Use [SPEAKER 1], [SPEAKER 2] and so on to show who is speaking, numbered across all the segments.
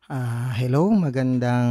[SPEAKER 1] Hello, magandang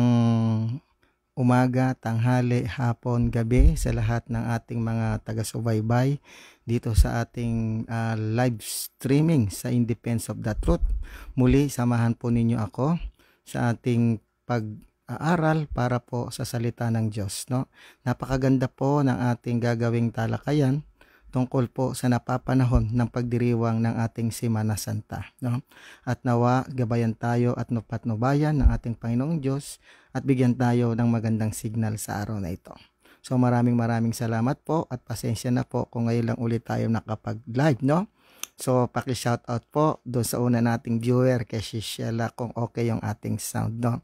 [SPEAKER 1] umaga, tanghali, hapon, gabi sa lahat ng ating mga taga-subaybay dito sa ating live streaming sa In Defense of the Truth. Muli, samahan po ninyo ako sa ating pag-aaral para po sa salita ng Diyos. No? Napakaganda po ng ating gagawing talakayan tungkol po sa napapanahon ng pagdiriwang ng ating Semana Santa. No? At nawa, gabayan tayo at patnubayan ng ating Panginoong Diyos at bigyan tayo ng magandang signal sa araw na ito. So maraming salamat po at pasensya na po kung ngayon lang ulit tayo nakapag-live, no? So paki-shoutout po doon sa una nating viewer kay Shishela kung okay yung ating sound, no?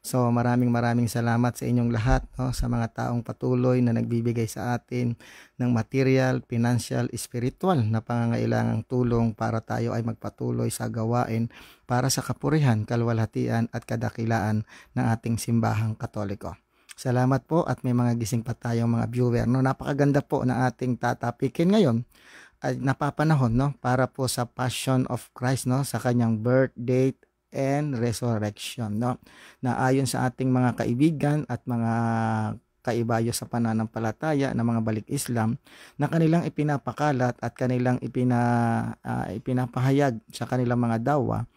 [SPEAKER 1] So maraming salamat sa inyong lahat, no, sa mga taong patuloy na nagbibigay sa atin ng material, financial, spiritual na pangangailangang tulong para tayo ay magpatuloy sa gawain para sa kapurihan, kalwalhatian at kadakilaan ng ating simbahang Katoliko. Salamat po at may mga gising pa tayong mga viewer, no. Napakaganda po na ating tatapikin ngayon ay napapanahon, no, para po sa Passion of Christ, no, sa kanyang birth date and resurrection, no, na ayon sa ating mga kaibigan at mga kaibayo sa pananampalataya ng mga balik Islam na kanilang ipinapakalat at kanilang ipinapahayag sa kanilang mga dawa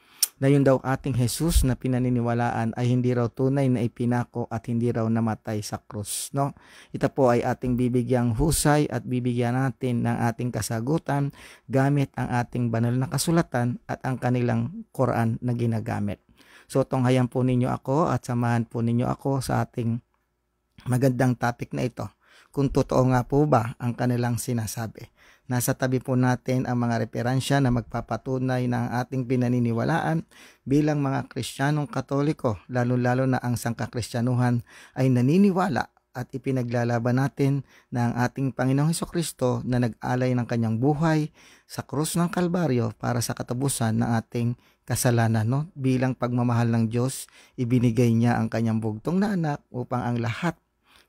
[SPEAKER 1] na yun daw ating Jesus na pinaniniwalaan ay hindi raw tunay na ipinako at hindi raw namatay sa krus, no? Ito po ay ating bibigyang husay at bibigyan natin ng ating kasagutan gamit ang ating banal na kasulatan at ang kanilang Quran na ginagamit. So tunghayan po ninyo ako at samahan po ninyo ako sa ating magandang topic na ito. Kung totoo nga po ba ang kanilang sinasabi. Nasa tabi po natin ang mga referensya na magpapatunay ng ating pinaniniwalaan bilang mga Kristiyanong Katoliko, lalo-lalo na ang sangkakristyanuhan ay naniniwala at ipinaglalaban natin na ang ating Panginoong Hesukristo na nag-alay ng kanyang buhay sa krus ng Kalbaryo para sa katapusan ng ating kasalanan, no? Bilang pagmamahal ng Diyos, ibinigay niya ang kanyang bugtong na anak upang ang lahat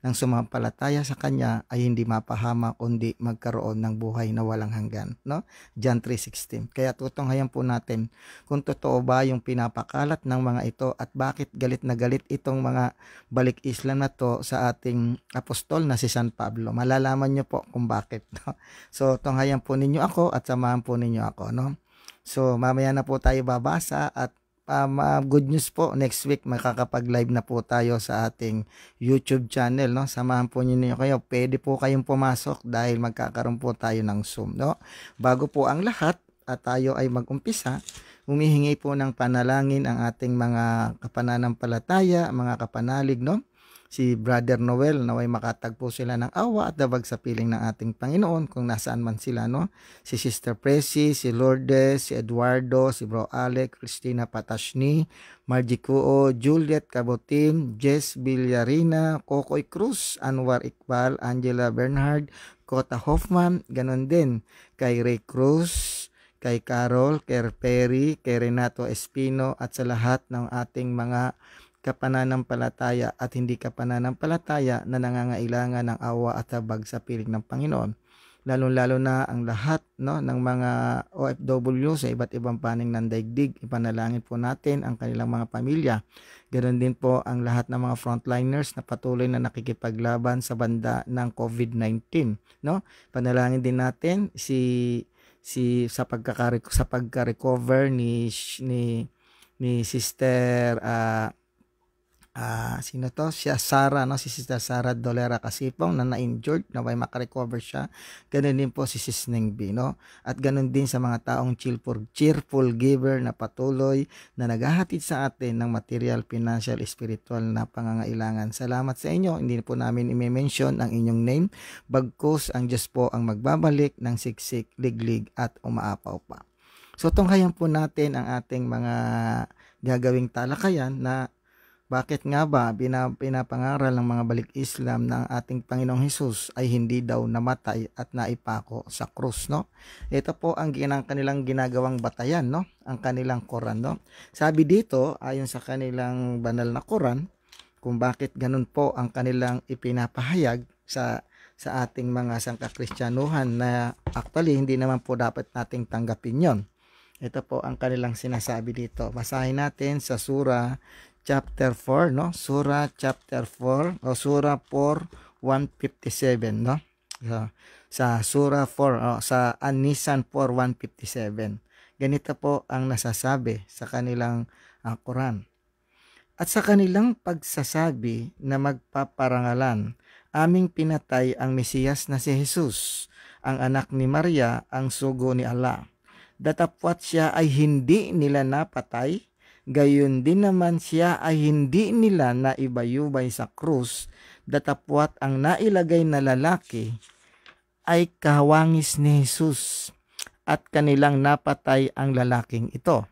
[SPEAKER 1] ng sumampalataya sa kanya ay hindi mapahama kundi magkaroon ng buhay na walang hanggan, no? John 3:16. Kaya tutunghayan po natin kung totoo ba yung pinapakalat ng mga ito at bakit galit na galit itong mga balik Islam na to sa ating apostol na si San Pablo. Malalaman niyo po kung bakit, no? So tunghayan po ninyo ako at samahan po ninyo ako, no? So mamaya na po tayo babasa at good news po, next week makakapag-live na po tayo sa ating YouTube channel, no? Samahan po niyo kayo. Pwede po kayong pumasok dahil magkakaroon po tayo ng Zoom, no? Bago po ang lahat at tayo ay mag-umpisa, humihingi po ng panalangin ang ating mga kapananampalataya, mga kapanalig, no? Si Brother Noel, naway makatagpo sila ng awa at dabag sa piling ng ating Panginoon kung nasaan man sila, no? Si Sister Presi, si Lourdes, si Eduardo, si Bro Alec, Christina Patashni, Margie Cuo, Juliet Cabotin, Jess Villarina, Kokoy Cruz, Anwar Iqbal, Angela Bernhard, Kota Hoffman, ganon din kay Ray Cruz, kay Carol, kay Perry, kay Renato Espino at sa lahat ng ating mga kapananampalataya at hindi kapananampalataya na nangangailangan ng awa at habag sa piling ng Panginoon. Lalo-lalo na ang lahat, no, ng mga OFW sa iba't ibang panig ng daigdig, ipanalangin po natin ang kanilang mga pamilya. Ganoon din po ang lahat ng mga frontliners na patuloy na nakikipaglaban sa banda ng COVID-19, no? Panalangin din natin sa pagka-recover ni Sister sino to? Siya Sara, no? Si Sister Sara Dolera Kasipong na na-injured, na may makarecover siya. Ganun din po si Sis Neng B, no? At ganun din sa mga taong cheerful giver na patuloy na naghahatid sa atin ng material, financial, spiritual na pangangailangan. Salamat sa inyo. Hindi po namin i-mention ang inyong name. Bagkus ang Diyos po ang magbabalik ng siksik, liglig at umaapaw pa. So tunghayan po natin ang ating mga gagawing talakayan na bakit nga ba pinapangaral ng mga balik Islam ng ating Panginoong Hesus ay hindi daw namatay at naipako sa krus, no? Ito po ang kanilang ginagawang batayan, no? Ang kanilang Quran, no? Sabi dito, ayon sa kanilang banal na Quran, kung bakit ganun po ang kanilang ipinapahayag sa ating mga sangkakristyanuhan na actually hindi naman po dapat nating tanggapin yon. Ito po ang kanilang sinasabi dito. Basahin natin sa Surah chapter 4, no? Surah chapter 4 o Surah 4 157, no? Sa Surah 4 sa An-Nisan 4 157. Ganito po ang nasasabi sa kanilang Quran. At sa kanilang pagsasabi na magpaparangalan, aming pinatay ang Mesiyas na si Jesus, ang anak ni Maria, ang sugo ni Allah. Datapwat siya ay hindi nila napatay, gayon din naman siya ay hindi nila naibayubay sa krus, datapwat ang nailagay na lalaki ay kahawangis ni Jesus, at kanilang napatay ang lalaking ito.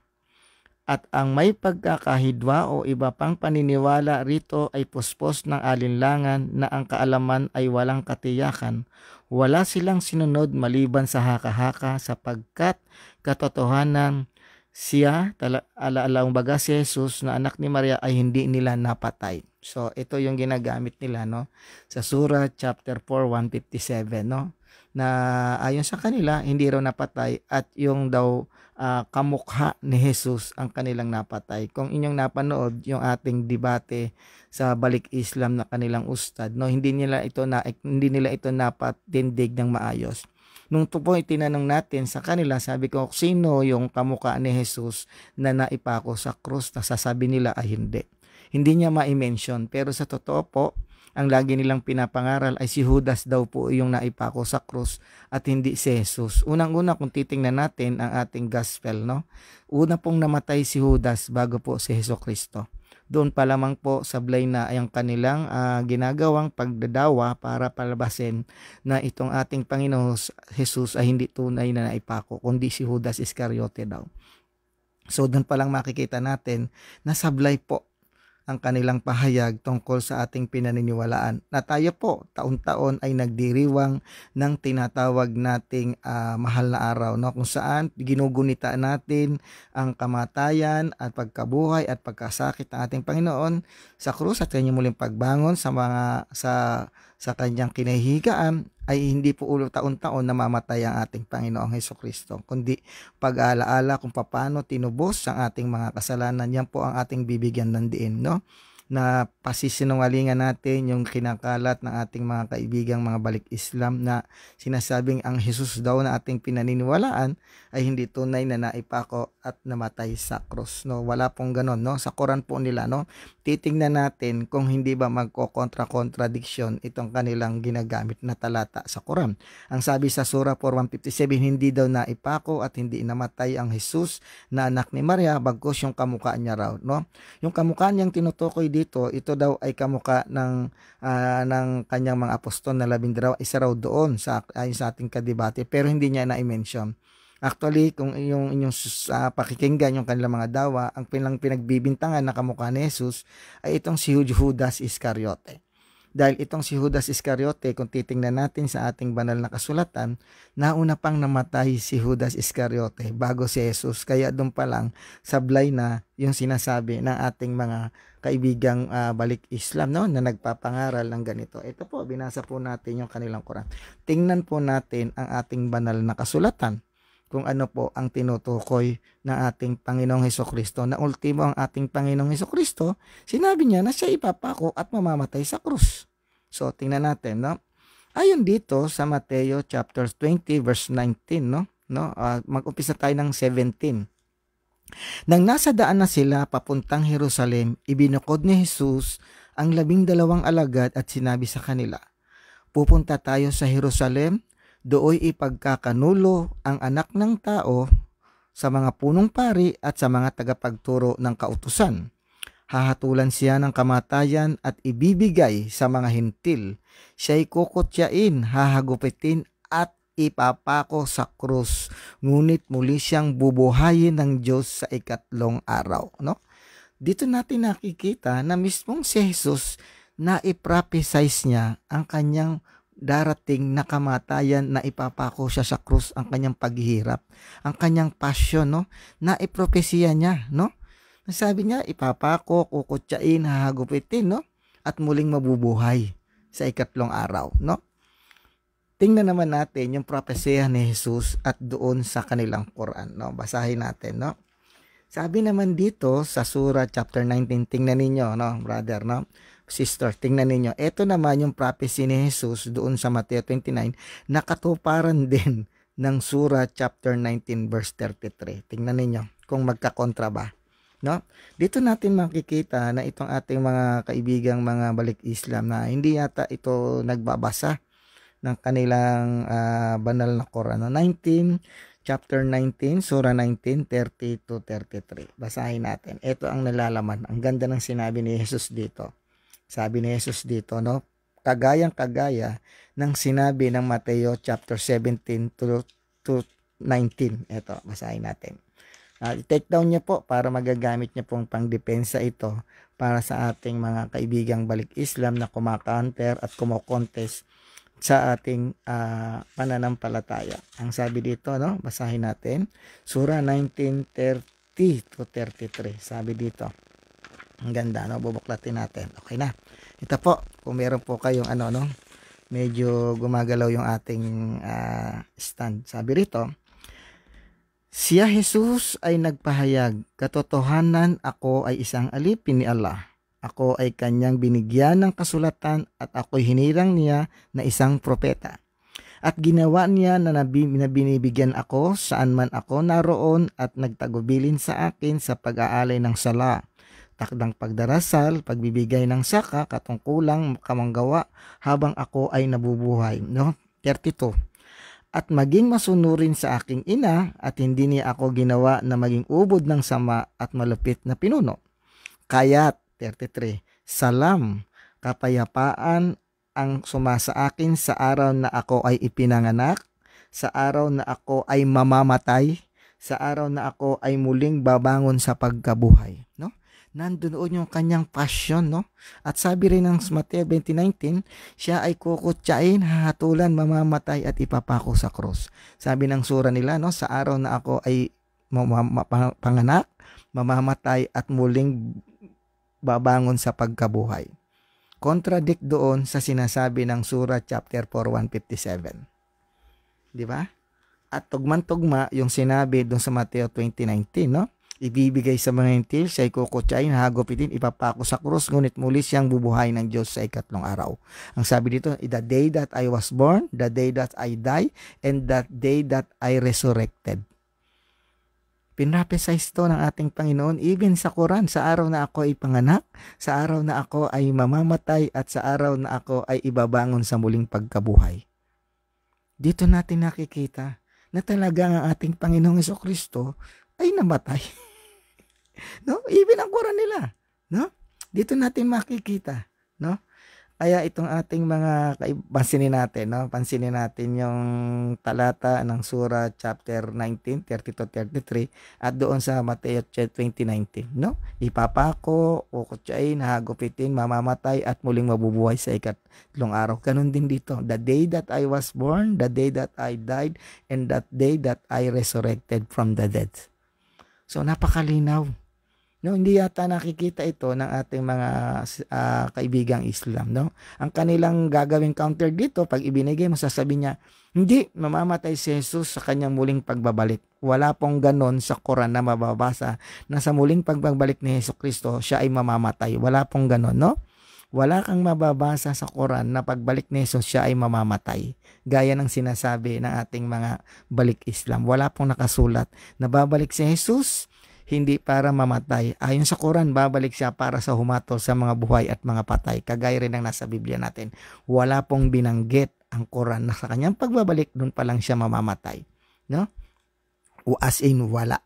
[SPEAKER 1] At ang may pagkakahidwa o iba pang paniniwala rito ay puspos ng alinlangan na ang kaalaman ay walang katiyakan. Wala silang sinunod maliban sa haka-haka sapagkat katotohanan siya, alaalaong baga si Jesus na anak ni Maria ay hindi nila napatay. So ito yung ginagamit nila, no, sa Surah chapter 4 157, no, na ayon sa kanila hindi raw napatay at yung daw kamukha ni Jesus ang kanilang napatay. Kung inyong napanood yung ating debate sa Balik Islam na kanilang ustad, no, hindi nila ito napatindig ng maayos. Nung po itinanong natin sa kanila, sabi ko, sino yung kamukha ni Jesus na naipako sa krus? Sasabi nila ay hindi. Hindi niya ma-mention, pero sa totoo po, ang lagi nilang pinapangaral ay si Judas daw po yung naipako sa krus at hindi si Jesus. Unang-una kung titingnan natin ang ating gospel, no? Una pong namatay si Judas bago po si Jesucristo. Doon pa lamang po sablay na ang kanilang ginagawang pagdadawa para palabasin na itong ating Panginoon Jesus ay hindi tunay na naipako, kundi si Judas Iscariote daw. So doon pa lang makikita natin na sablay po ang kanilang pahayag tungkol sa ating pinaniniwalaan. Na tayo po taon-taon ay nagdiriwang ng tinatawag nating mahal na araw, no? Kung saan ginugunita natin ang kamatayan at pagkabuhay at pagkasakit ng ating Panginoon sa krus at kanyang muling pagbangon sa kanyang kinahihigaan, ay hindi po ulo taon-taon namamatay ang ating Panginoong Hesukristo, kundi pag-aalaala kung paano tinubos ang ating mga kasalanan. Yan po ang ating bibigyan ng diin, no? Na pasisinungalingan natin yung kinakalat ng ating mga kaibigang mga Balik Islam na sinasabing ang Jesus daw na ating pinaniniwalaan ay hindi tunay na naipako at namatay sa krus, no? Wala pong ganon, no? Sa Quran po nila, no? Titingnan natin kung hindi ba magko-kontra-contradiction itong kanilang ginagamit na talata sa Quran. Ang sabi sa Surah 4:157, hindi daw naipako at hindi namatay ang Jesus na anak ni Maria, bagkus yung kamukha niya raw, no? Yung kamukha niyang tinutukoy dito, ito daw ay kamukha ng kanyang mga apostol na 12, isa raw doon ayon sa ating kadebate, pero hindi niya na-mention. Actually, kung inyong pakikinggan yung kanilang mga dawa, ang pinagbibintangan na kamukha ni Jesus ay itong si Judas Iscariote. Dahil itong si Judas Iscariote, kung titingnan natin sa ating banal na kasulatan, nauna pang namatay si Judas Iscariote bago si Jesus. Kaya doon pa lang sablay na yung sinasabi ng ating mga kaibigang Balik Islam, no, na nagpapangaral ng ganito. Ito po, binasa po natin yung kanilang Quran. Tingnan po natin ang ating banal na kasulatan kung ano po ang tinutukoy ng ating Panginoong Hesukristo, na ultimo ang ating Panginoong Hesukristo, sinabi niya na siya ipapako at mamamatay sa krus. So, tingnan natin, no? Ayon dito sa Mateo chapter 20 verse 19, no? Mag-umpisa tayo ng 17. Nang nasa daan na sila papuntang Jerusalem, ibinukod ni Jesus ang 12 alagad at sinabi sa kanila, pupunta tayo sa Jerusalem, dooy ipagkakanulo ang anak ng tao sa mga punong pari at sa mga tagapagturo ng kautusan. Hahatulan siya ng kamatayan at ibibigay sa mga hintil. Siya'y kukutyain, hahagupitin at ipapako sa krus. Ngunit muli siyang bubuhayin ng Diyos sa ikatlong araw. No? Dito natin nakikita na mismong si Jesus na i-prophesize niya ang kanyang darating na kamatayan, na ipapako siya sa krus, ang kanyang paghihirap, ang kanyang passion, no? Na ipropesiya niya, no? Sabi niya, ipapako, kukutyain, hahagupitin, no? At muling mabubuhay sa ikatlong araw, no? Tingnan naman natin yung propesiya ni Jesus at doon sa kanilang Quran, no? Basahin natin, no? Sabi naman dito sa Surah chapter 19, tingnan ninyo, no, brother, no, sister, tingnan ninyo. Ito naman yung prophecy ni Jesus doon sa Mateo 29, nakatuparan din ng Surah chapter 19 verse 33. Tingnan ninyo kung magkakontra ba. No? Dito natin makikita na itong ating mga kaibigang mga balik Islam na hindi yata ito nagbabasa ng kanilang banal na Quran. 19, chapter 19, Surah 19, 30 to 33. Basahin natin. Ito ang nalalaman. Ang ganda ng sinabi ni Jesus dito. Sabi ni Jesus dito, no? Kagayang-kagaya ng sinabi ng Mateo chapter 17 to 19. Ito, basahin natin. I-take down niyo po para magagamit niyo pong pangdepensa ito para sa ating mga kaibigang balik Islam na kumakanter at kumokontes sa ating pananampalataya. Ang sabi dito, no? Basahin natin. Surah 19:30 to 33. Sabi dito. Ang ganda, no? Bubuklatin natin. Okay na. Ito po, kung meron po kayong medyo gumagalaw yung ating stand. Sabi rito, siya Jesus ay nagpahayag, katotohanan ako ay isang alipin ni Allah. Ako ay kanyang binigyan ng kasulatan at ako'y hinirang niya na isang propeta. At ginawa niya na binibigyan ako saan man ako naroon at nagtagubilin sa akin sa pag-aalay ng sala, takdang pagdarasal, pagbibigay ng saka, katungkulang kamanggawa habang ako ay nabubuhay. No? 32. At maging masunurin sa aking ina at hindi niya ako ginawa na maging ubod ng sama at malupit na pinuno. Kaya't 33. Salam, kapayapaan ang sumasa akin sa araw na ako ay ipinanganak, sa araw na ako ay mamamatay, sa araw na ako ay muling babangon sa pagkabuhay. No? Nandoon yung kanyang passion, no? At sabi rin ng Mateo 20:19, siya ay kukutsain, hahatulan, mamamatay at ipapako sa krus. Sabi ng sura nila, no, sa araw na ako ay panganak, mamamatay at muling babangon sa pagkabuhay. Contradict doon sa sinasabi ng Surah chapter 4:157. Di ba? At tugman-tugma yung sinabi doon sa Mateo 20:19, no? Ibibigay sa mga hintil, siya ay kukutsain, hahagupitin, ipapako sa krus, ngunit muli siyang bubuhay ng Diyos sa ikatlong araw. Ang sabi dito, the day that I was born, the day that I die, and that day that I resurrected. Pinrapesize ito ng ating Panginoon even sa Quran, sa araw na ako ay panganak, sa araw na ako ay mamamatay, at sa araw na ako ay ibabangon sa muling pagkabuhay. Dito natin nakikita na talaga ang ating Panginoong Jesucristo ay namatay. No? Even ang Quran nila, no? Dito natin makikita, no? Kaya itong ating mga pansinin natin, no? Pansinin natin yung talata ng Surah chapter 19, 30 to 33 at doon sa Mateo 20:19, no? Ipapako, kukutsain, hahagupitin, mamamatay at muling mabubuhay sa ikatlong araw. Ganun din dito. The day that I was born, the day that I died, and that day that I resurrected from the dead. So napakalinaw. No, hindi yata nakikita ito ng ating mga kaibigang Islam, no? Ang kanilang gagawing counter dito, pag ibinigay mo, sasabihin niya, hindi, mamamatay si Jesus sa kanyang muling pagbabalik. Wala pong ganon sa Quran na mababasa na sa muling pagbabalik ni Jesucristo, siya ay mamamatay. Wala pong ganon, no? Wala kang mababasa sa Quran na pagbalik ni Jesus, siya ay mamamatay. Gaya ng sinasabi ng ating mga balik Islam. Wala pong nakasulat na babalik si Jesus hindi para mamatay. Ayon sa Quran, babalik siya para sa humatol sa mga buhay at mga patay. Kagaya rin ng nasa Biblia natin. Wala pong binanggit ang Quran na sa kanyang pagbabalik, doon pa lang siya mamamatay. No? O as in, wala.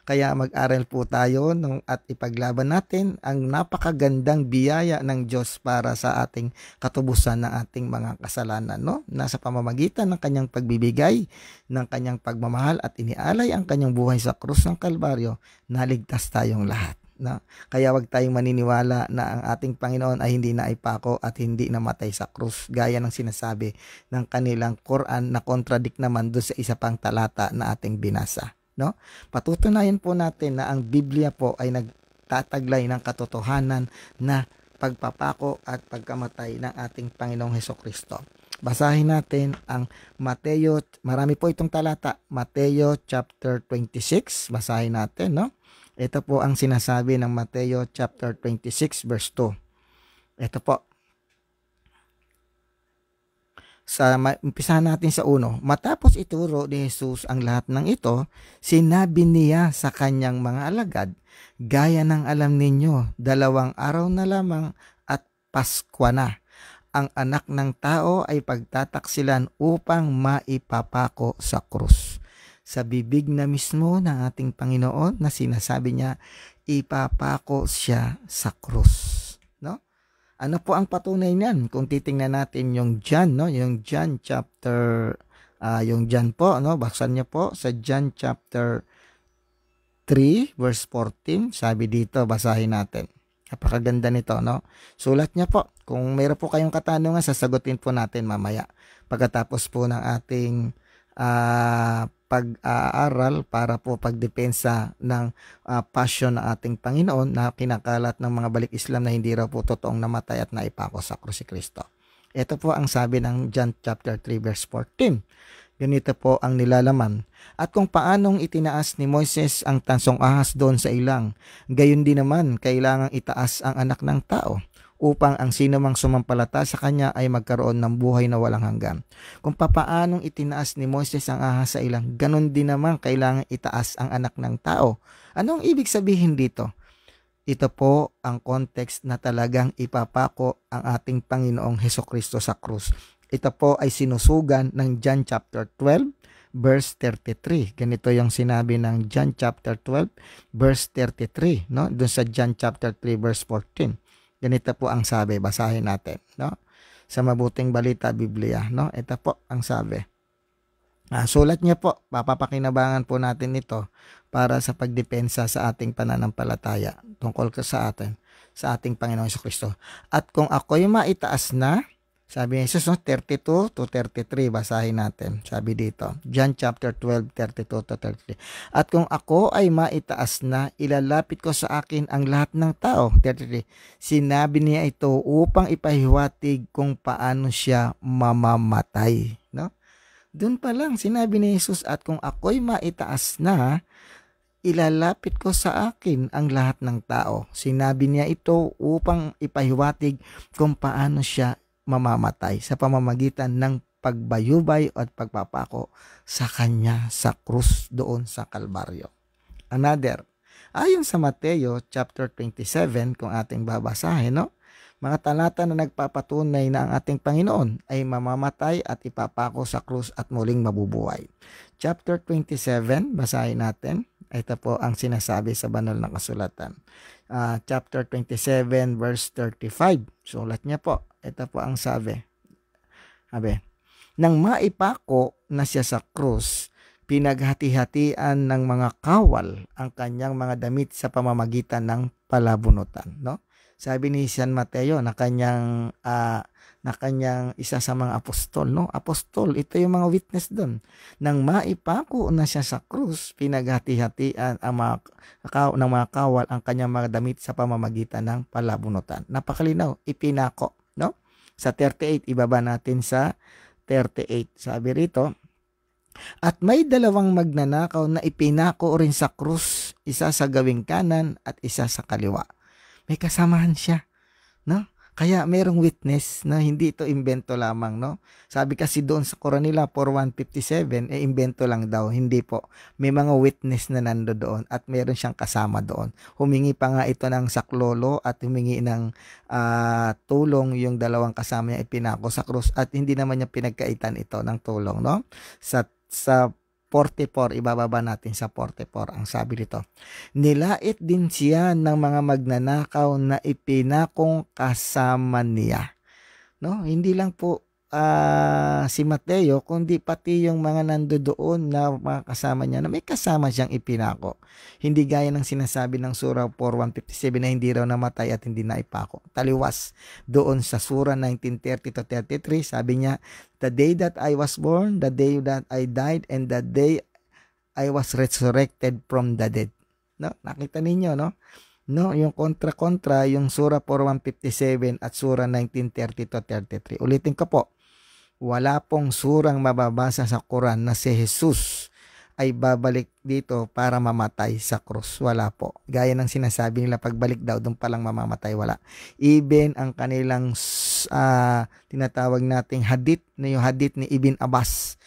[SPEAKER 1] Kaya mag-aral po tayo at ipaglaban natin ang napakagandang biyaya ng Diyos para sa ating katubusan ng ating mga kasalanan, no? Nasa pamamagitan ng kanyang pagbibigay, ng kanyang pagmamahal at inialay ang kanyang buhay sa krus ng Kalbaryo, naligtas tayong lahat. No? Kaya wag tayong maniniwala na ang ating Panginoon ay hindi naipako at hindi namatay sa krus, gaya ng sinasabi ng kanilang Quran na contradict naman doon sa isa pang talata na ating binasa. No? Patutunayan po natin na ang Biblia po ay nagtataglay ng katotohanan na pagpapako at pagkamatay ng ating Panginoong Hesukristo. Basahin natin ang Mateo, marami po itong talata, Mateo chapter 26, basahin natin, no? Ito po ang sinasabi ng Mateo chapter 26 verse 2. Ito po. Umpisahan natin sa 1. Matapos ituro ni Jesus ang lahat ng ito, sinabi niya sa kanyang mga alagad, gaya ng alam ninyo, 2 araw na lamang at Paskwa na. Ang anak ng tao ay pagtataksilan upang maipapako sa krus. Sa bibig na mismo ng ating Panginoon na sinasabi niya, ipapako siya sa krus. No? Ano po ang patunay niyan? Kung titingnan natin yung John, no? Yung John chapter, yung John po, no? Baksan niyo po sa John chapter 3 verse 14. Sabi dito, basahin natin. Napakaganda nito, no? Sulat niya po. Kung mayroon po kayong katanungan, sasagutin po natin mamaya. Pagkatapos po ng ating pag-aaral para po pagdepensa ng passion ng ating Panginoon na kinakalat ng mga balik Islam na hindi raw po totoong namatay at naipako sa krus si Kristo. Ito po ang sabi ng John chapter 3 verse 14. Ganito po ang nilalaman. At kung paanong itinaas ni Moises ang tansong ahas doon sa ilang, gayon din naman kailangang itaas ang anak ng tao upang ang sino mang sumampalata sa kanya ay magkaroon ng buhay na walang hanggan. Kung papaanong itinaas ni Moises ang ahas sa ilang, ganon din naman kailangang itaas ang anak ng tao. Anong ibig sabihin dito? Ito po ang context na talagang ipapako ang ating Panginoong Hesukristo sa krus. Ito po ay sinusugan ng John chapter 12 verse 33. Ganito yung sinabi ng John chapter 12 verse 33, no? Doon sa John chapter 3 verse 14. Ganito po ang sabi, basahin natin, no? Sa Mabuting Balita Biblia, no? Ito po ang sabi. Sulat niya po, papapakinabangan po natin ito para sa pagdepensa sa ating pananampalataya tungkol sa atin, sa ating Panginoong Jesucristo. At kung ako'y maitaas na, sabi ni Jesus, no, 32 to 33, basahin natin. Sabi dito, John chapter 12, 32 to 33. At kung ako ay maitaas na, ilalapit ko sa akin ang lahat ng tao. 33. Sinabi niya ito upang ipahiwatig kung paano siya mamamatay. No? Doon pa lang, sinabi ni Jesus, at kung ako'y maitaas na, ilalapit ko sa akin ang lahat ng tao. Sinabi niya ito upang ipahiwatig kung paano siya mamamatay sa pamamagitan ng pagbayubay at pagpapako sa kanya sa krus doon sa Kalbaryo. Another, ayon sa Mateo chapter 27, kung ating babasahin, no? Mga talata na nagpapatunay na ang ating Panginoon ay mamamatay at ipapako sa krus at muling mabubuhay. Chapter 27, basahin natin. Ito po ang sinasabi sa banal na kasulatan. Chapter 27 verse 35. Sulat niya po. Ito po ang sabi. Nang maipako na siya sa krus, pinaghati-hatian ng mga kawal ang kanyang mga damit sa pamamagitan ng palabunutan, no? Sabi ni San Mateo na kanyang isa sa mga apostol, no? Apostol, ito yung mga witness doon. Nang maipako na siya sa krus, pinaghati-hatian ang ng mga kawal ang kanyang mga damit sa pamamagitan ng palabunutan. Napakalinaw, ipinako, no? Sa 38, ibaba natin sa 38. Sabi rito, at may dalawang magnanakaw na ipinako rin sa krus, isa sa gawing kanan at isa sa kaliwa. May kasamahan siya, no? Kaya merong witness na hindi ito imbento lamang, no? Sabi kasi doon sa Coronilla 4157, imbento lang daw. Hindi po. May mga witness na nando doon at meron siyang kasama doon. Humingi pa nga ito ng saklolo at humingi ng tulong yung dalawang kasama niya ipinako sa krus at hindi naman niya pinagkaitan ito ng tulong, no? Sa 44, ibababa natin sa 44, ang sabi dito. Nilait din siya ng mga magnanakaw na ipinakong kasama niya. No? Hindi lang po si Mateo, kundi pati yung mga nandoon na mga kasama niya na may kasama siyang ipinako. Hindi gaya ng sinasabi ng Sura 4157 na hindi raw namatay at hindi naipako. Taliwas doon sa Sura 19:30 to 33, sabi niya, the day that I was born, the day that I died, and the day I was resurrected from the dead. No? Nakita ninyo, no? No, yung kontra-kontra, yung Sura 4157 at Sura 19:30 to 33. Ulitin ko po, wala pong surang mababasa sa Quran na si Jesus ay babalik dito para mamatay sa krus. Wala po. Gaya ng sinasabi nila, pagbalik daw, doon palang mamamatay. Wala. Even ang kanilang tinatawag nating hadith, na yung hadith ni Ibn Abbas.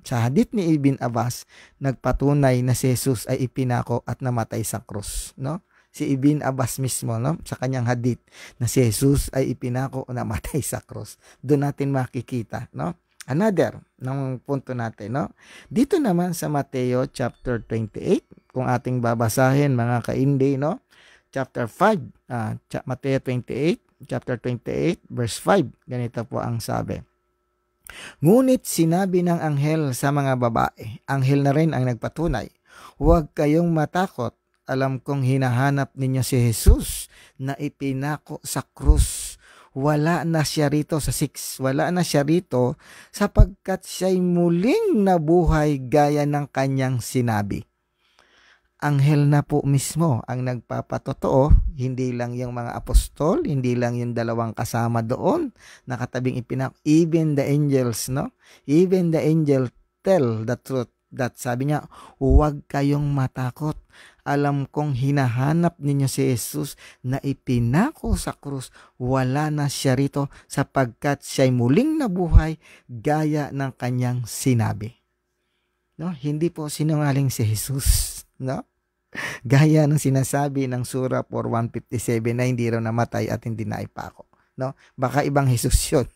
[SPEAKER 1] Sa hadith ni Ibn Abbas, nagpatunay na si Jesus ay ipinako at namatay sa krus. No? Si Ibn Abbas mismo, no? Sa kanyang hadith, na si Jesus ay ipinako o namatay sa krus. Doon natin makikita, no? Another ng punto natin, no? Dito naman sa Mateo chapter 28, kung ating babasahin mga kaindi, no? Chapter 5, Mateo 28, chapter 28, verse 5. Ganito po ang sabi. Ngunit sinabi ng anghel sa mga babae, anghel na rin ang nagpatunay, huwag kayong matakot. Alam kong hinahanap ninyo si Jesus na ipinako sa krus. Wala na siya rito sa 6. Wala na siya rito sapagkat siya'y muling nabuhay gaya ng kanyang sinabi. Anghel na po mismo ang nagpapatotoo, hindi lang yung mga apostol, hindi lang yung dalawang kasama doon, nakatabing ipinako. Even the angels, no? Even the angel tell the truth. That sabi niya, huwag kayong matakot. Alam kong hinahanap ninyo si Jesus na ipinako sa krus. Wala na siya rito sapagkat siya'y muling nabuhay gaya ng kanyang sinabi. No? Hindi po sinungaling si Jesus. No? Gaya ng sinasabi ng Surah 4:157 na hindi raw namatay at hindi na ipako. No? Baka ibang Jesus yun.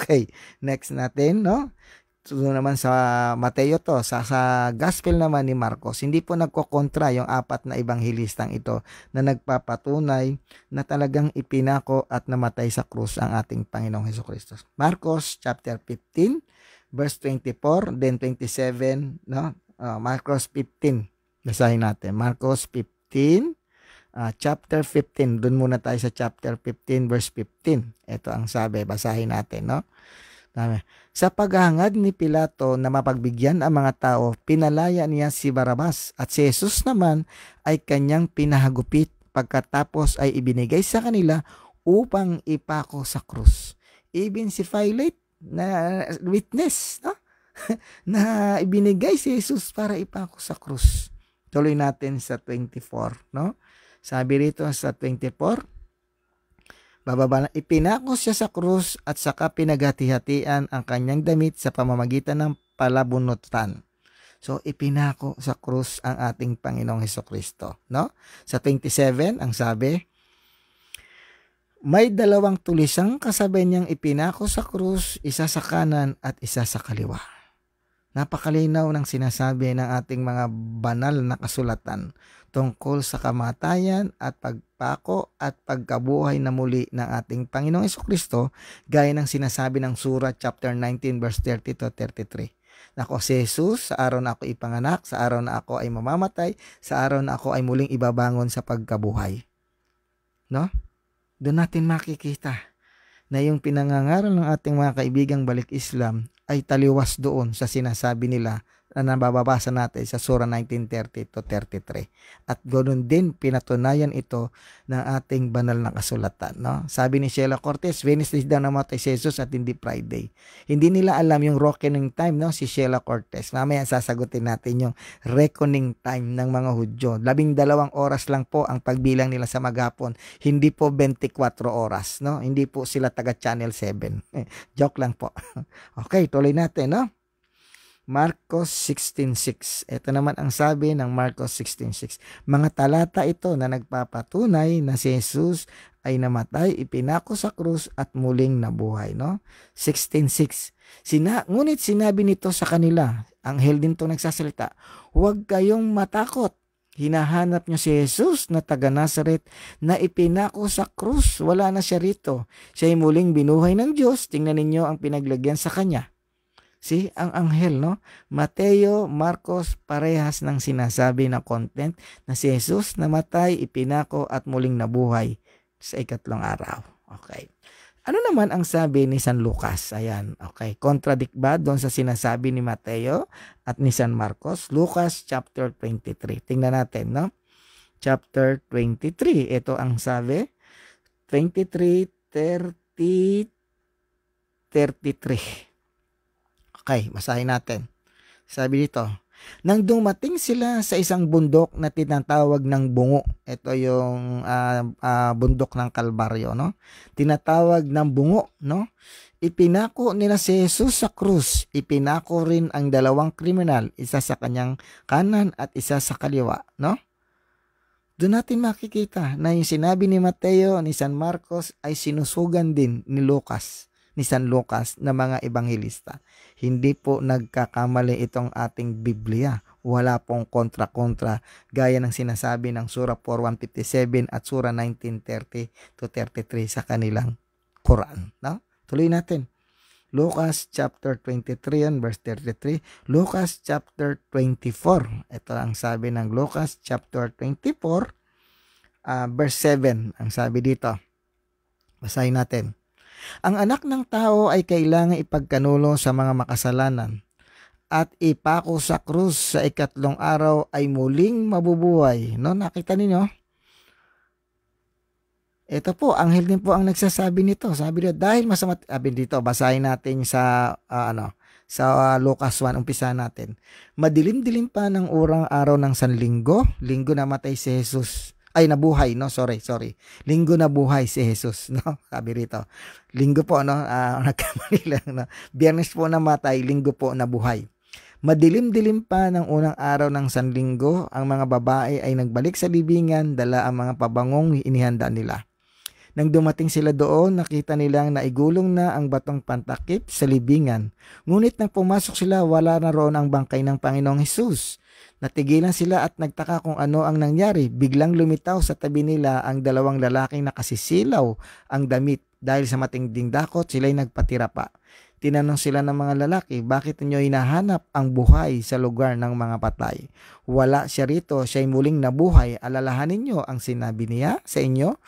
[SPEAKER 1] Okay, next natin, no? So naman sa Mateo to, sa gospel naman ni Marcos, hindi po nagkokontra yung 4 na ebanghilistang ito na nagpapatunay na talagang ipinako at namatay sa krus ang ating Panginoong Hesukristo. Marcos chapter 15 verse 24 then 27, no? Marcos 15. Basahin natin. Marcos 15 chapter 15. Doon muna tayo sa chapter 15 verse 15. Ito ang sabi, basahin natin, no? Sa paghahangad ni Pilato na mapagbigyan ang mga tao, pinalaya niya si Barabas at si Jesus naman ay kanyang pinahagupit, pagkatapos ay ibinigay sa kanila upang ipako sa krus. Even si Pilate na witness, no? na ibinigay si Jesus para ipako sa krus. Tuloy natin sa 24, no? Sabi rito sa 24, bababa na, ipinako siya sa krus at saka pinaghati-hatian ang kanyang damit sa pamamagitan ng palabunutan. So, ipinako sa krus ang ating Panginoong Hesukristo, no? Sa 27, ang sabi, may 2 tulisang kasabay niyang ipinako sa krus, isa sa kanan at isa sa kaliwa. Napakalinaw ng sinasabi ng ating mga banal na kasulatan tungkol sa kamatayan at pagpako at pagkabuhay na muli ng ating Panginoong Hesukristo, gaya ng sinasabi ng Surah chapter 19 verse 30 to 33. Nako, si Jesus, sa araw na ako ipanganak, sa araw na ako ay mamamatay, sa araw na ako ay muling ibabangon sa pagkabuhay. No? Doon natin makikita na yung pinangangaral ng ating mga kaibigang balik Islam ay taliwas doon sa sinasabi nila na nababasa natin sa Surah 19:30 to 33. At ganoon din pinatunayan ito ng ating banal na kasulatan, no? Sabi ni Sheila Cortez, Wednesday daw namatay si Jesus at hindi Friday. Hindi nila alam yung reckoning time, no? Si Sheila Cortez. Mamaya sasagutin natin yung reckoning time ng mga Hudyo. 12 oras lang po ang pagbilang nila sa maghapon. Hindi po 24 oras, no? Hindi po sila taga Channel 7. Joke lang po. Okay, tuloy natin, no? Marcos 16:6. Ito naman ang sabi ng Marcos 16:6. Mga talata ito na nagpapatunay na si Jesus ay namatay, ipinako sa krus at muling nabuhay, no? 16:6. Ngunit sinabi nito sa kanila, anghel din to nagsasalita, huwag kayong matakot. Hinahanap niyo si Jesus na taga Nazaret na ipinako sa krus. Wala na siya rito. Siya'y muling binuhay ng Diyos. Tingnan ninyo ang pinaglagyan sa kanya. See, ang anghel, no? Mateo, Marcos, parehas ng sinasabi na content na si Jesus namatay, ipinako at muling nabuhay sa ikatlong araw. Okay. Ano naman ang sabi ni San Lucas? Ayan, okay. Contradict ba doon sa sinasabi ni Mateo at ni San Marcos? Lucas chapter 23. Tingnan natin, no? Chapter 23. Ito ang sabi. 23:33. Okay, basahin natin. Sabi dito, nang dumating sila sa isang bundok na tinatawag ng Bungo. Ito yung bundok ng Kalbaryo, no? Tinatawag ng Bungo, no? Ipinako nila si Jesus sa krus. Ipinako rin ang dalawang kriminal, isa sa kanyang kanan at isa sa kaliwa, no? Doon natin makikita na yung sinabi ni Mateo, ni San Marcos ay sinusugan din ni Lucas, ni San Lucas na mga ebanghelista. Hindi po nagkakamali itong ating Biblia. Wala pong kontra-kontra gaya ng sinasabi ng Surah 4:157 at Surah 19:30 to 33 sa kanilang Quran. No? Tuloy natin. Lucas chapter 23 and verse 33. Lucas chapter 24. Ito ang sabi ng Lucas chapter 24 verse 7. Ang sabi dito. Basahin natin. Ang anak ng tao ay kailangan ipagkanulo sa mga makasalanan at ipako sa krus sa ikatlong araw ay muling mabubuhay. No, nakita ninyo? Ito po, anghel din po ang nagsasabi nito. Sabi dito, dahil masama, sabi dito, basahin natin sa sa Lucas 1, umpisa natin. Madilim-dilim pa ng araw ng Sanlinggo, linggo namatay si Jesus. Ay, nabuhay, no? Sorry. Linggo nabuhay si Jesus, no? Sabi rito. Linggo po, no? Nagkamali lang, no? Biyernes po namatay, linggo po nabuhay. Madilim-dilim pa ng unang araw ng Sanlinggo, ang mga babae ay nagbalik sa libingan, dala ang mga pabangong inihanda nila. Nang dumating sila doon, nakita nilang naigulong na ang batong pantakip sa libingan. Ngunit nang pumasok sila, wala na roon ang bangkay ng Panginoong Hesus. Natigilan sila at nagtaka kung ano ang nangyari. Biglang lumitaw sa tabi nila ang dalawang lalaking nakasisilaw ang damit. Dahil sa matinding dakot, sila'y nagpatira pa. Tinanong sila ng mga lalaki, bakit niyo hinahanap ang buhay sa lugar ng mga patay? Wala siya rito, siya'y muling nabuhay. Alalahanin niyo ang sinabi niya sa inyo?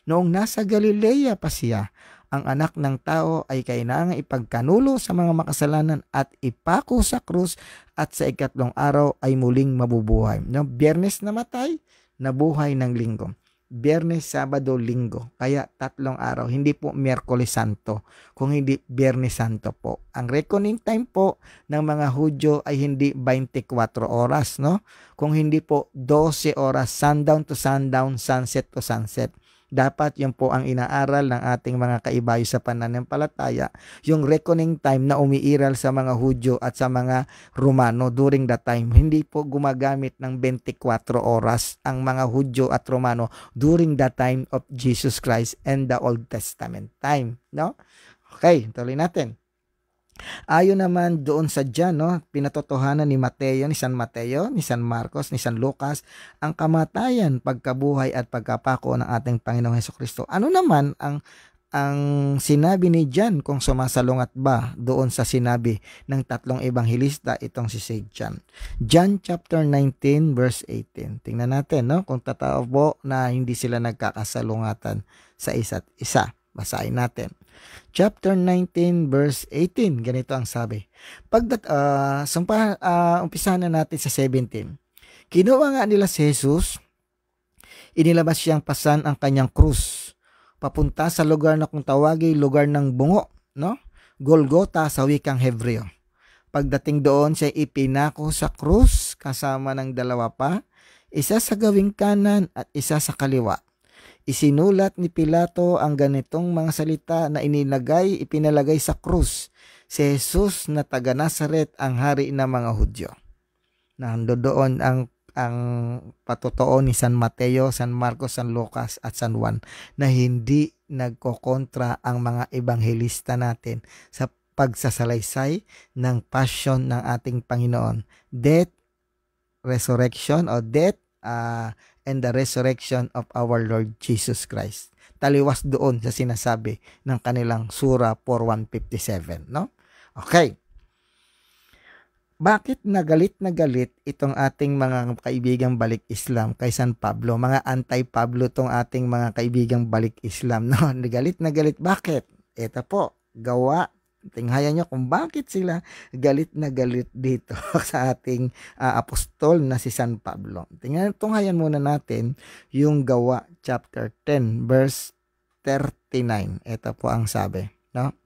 [SPEAKER 1] Noong nasa Galilea pa siya, ang anak ng tao ay kailangang ipagkanulo sa mga makasalanan at ipako sa krus at sa ikatlong araw ay muling mabubuhay. No? Biyernes namatay, nabuhay ng linggo. Biyernes, Sabado, Linggo. Kaya 3 araw. Hindi po Miyerkules Santo, kung hindi Biyernes Santo po. Ang reckoning time po ng mga Hudyo ay hindi 24 oras, no? Kung hindi po 12 oras, sundown to sundown, sunset to sunset. Dapat yun po ang inaaral ng ating mga kaibayo sa pananampalataya, yung reckoning time na umiiral sa mga Hudyo at sa mga Romano during that time. Hindi po gumagamit ng 24 oras ang mga Hudyo at Romano during the time of Jesus Christ and the Old Testament time. No? Okay, tuloy natin. Ayon naman doon sa John, no, pinatotohanan ni Mateo, ni San Mateo, ni San Marcos, ni San Lucas, ang kamatayan, pagkabuhay at pagkapako ng ating Panginoong Hesukristo. Ano naman ang sinabi ni John kung sumasalungat ba doon sa sinabi ng 3 ebanghelista itong si St. John? John chapter 19 verse 18. Tingnan natin, no, kung totoo po na hindi sila nagkakasalungatan sa isa't isa. Basahin natin. Chapter 19 verse 18. Ganito ang sabi. Umpisahan na natin sa 17. Kinuha nga nila si Jesus, inilabas siyang pasan ang kanyang krus, papunta sa lugar na kung tawagin lugar ng Bungo, no? Golgota sa wikang Hebreo. Pagdating doon, siya ipinako sa krus kasama ng 2 pa, isa sa gawing kanan at isa sa kaliwa. Isinulat ni Pilato ang ganitong mga salita na ipinalagay sa krus. Si Jesus na taga Nazaret, ang hari ng mga Hudyo. Nandoon ang patotoo ni San Mateo, San Marcos, San Lucas at San Juan na hindi nagkokontra ang mga ebanghelista natin sa pagsasalaysay ng passion ng ating Panginoon. Death, resurrection o death and the resurrection of our Lord Jesus Christ. Taliwas doon sa sinasabi ng kanilang Surah 4:157, no? Okay. Bakit na galit itong ating mga kaibigang balik Islam kay San Pablo? Mga anti-Pablo tong ating mga kaibigang balik Islam, no? Galit na galit. Bakit? Ito po, gawa. Tinghayan nyo kung bakit sila galit na galit dito sa ating apostol na si San Pablo. Tunghayan muna natin yung Gawa chapter 10 verse 39. Ito po ang sabi, no?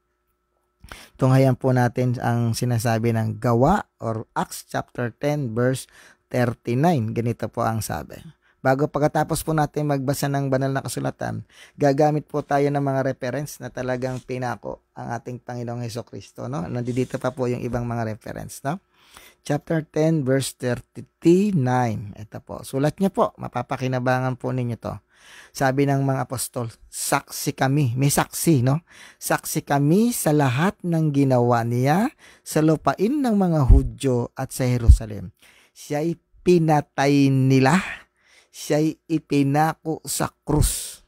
[SPEAKER 1] Tunghayan po natin ang sinasabi ng Gawa or Acts chapter 10 verse 39. Ganito po ang sabi. Pagkatapos po natin magbasa ng banal na kasulatan, gagamit po tayo ng mga reference na talagang pinako ang ating Panginoong Hesukristo, no? Nandito pa po yung ibang mga reference, no? Chapter 10 verse 39. Ito po. Sulat niyo po. Mapapakinabangan po ninyo to. Sabi ng mga apostol, saksi kami. May saksi, no? Saksi kami sa lahat ng ginawa niya sa lupain ng mga Hudyo at sa Jerusalem. Siya'y pinatay nila. Siya'y ipinako sa krus.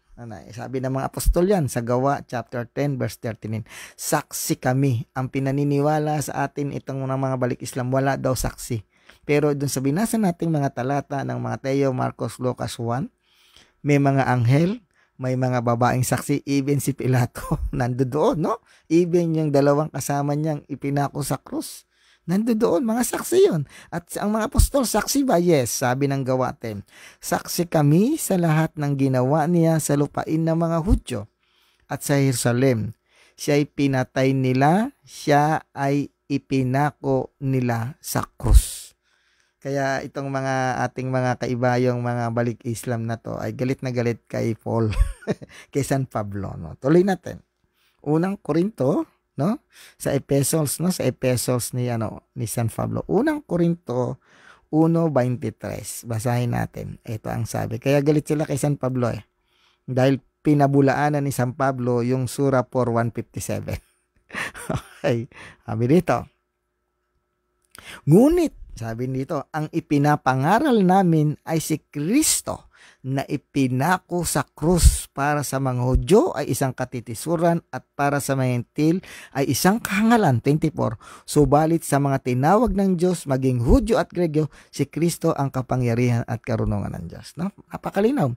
[SPEAKER 1] Sabi ng mga apostol yan sa Gawa chapter 10 verse 39. Saksi kami. Ang pinaniniwala sa atin itong mga balik Islam, wala daw saksi. Pero dun sa binasa nating mga talata ng Mateo, Marcos, Lucas 1, may mga anghel, may mga babaeng saksi, even si Pilato nandoon, no? Even yung dalawang kasama niyang ipinako sa krus, nandoon, mga saksi yun. At ang mga apostol, saksi ba? Yes, sabi ng Gawa 10. Saksi kami sa lahat ng ginawa niya sa lupain ng mga Hudyo at sa Jerusalem. Siya'y pinatay nila, siya ay ipinako nila sa krus. Kaya itong mga ating mga kaibayong mga balik Islam na to ay galit na galit kay Paul, kay San Pablo, no? Tuloy natin. Unang Korinto, no? Sa Ephesos, no? Sa Ephesos ni San Pablo. Unang Korinto 1:23. Basahin natin. Ito ang sabi. Kaya galit sila kay San Pablo dahil pinabulaanan ni San Pablo yung Sura 4:157. Okay. Sabi dito. Ngunit, sabi dito, ang ipinapangaral namin ay si Kristo na ipinako sa krus para sa mga Hudyo ay isang katitisuran at para sa mga Hentil ay isang kahangalan. 24. Subalit sa mga tinawag ng Diyos, maging Hudyo at Grego, si Kristo ang kapangyarihan at karunungan ng Diyos. No? Napakalinaw.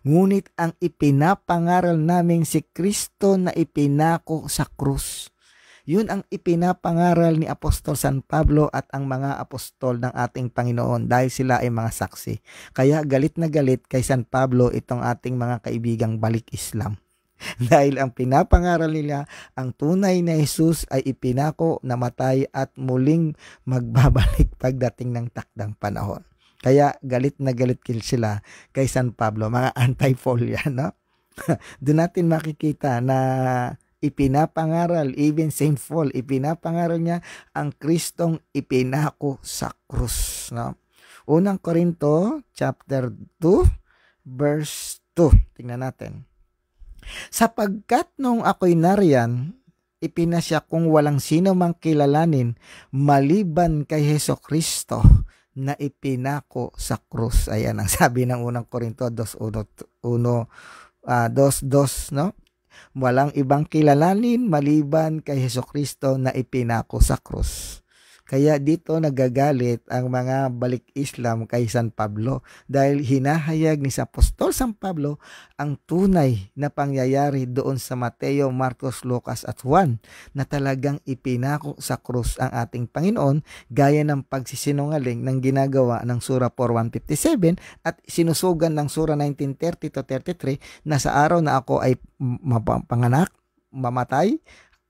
[SPEAKER 1] Ngunit ang ipinapangaral namin si Kristo na ipinako sa krus. Yun ang ipinapangaral ni Apostol San Pablo at ang mga apostol ng ating Panginoon dahil sila ay mga saksi. Kaya galit na galit kay San Pablo itong ating mga kaibigang balik Islam. Dahil ang pinapangaral nila, ang tunay na Jesus ay ipinako, namatay at muling magbabalik pagdating ng takdang panahon. Kaya galit na galit sila kay San Pablo, mga anti-Paul yan, no? Doon natin makikita na ipinapangaral, even Saint Paul, ipinapangaral niya ang Kristong ipinako sa krus. No? Unang Korinto, chapter 2, verse 2. Tingnan natin. Sapagkat nung ako'y nariyan, ipinasya kong walang sino mang kilalanin maliban kay Hesukristo na ipinako sa krus. Ayan ang sabi ng unang Korinto 2:2, no? Walang ibang kilalanin maliban kay Hesukristo na ipinako sa krus. Kaya dito nagagalit ang mga balik Islam kay San Pablo dahil hinahayag ni sa Apostol San Pablo ang tunay na pangyayari doon sa Mateo, Marcos, Lucas at Juan na talagang ipinako sa krus ang ating Panginoon gaya ng pagsisinungaling ng ginagawa ng Sura 4:157 at sinusugan ng Sura 19:30-33 na sa araw na ako ay mapanganak, mamatay,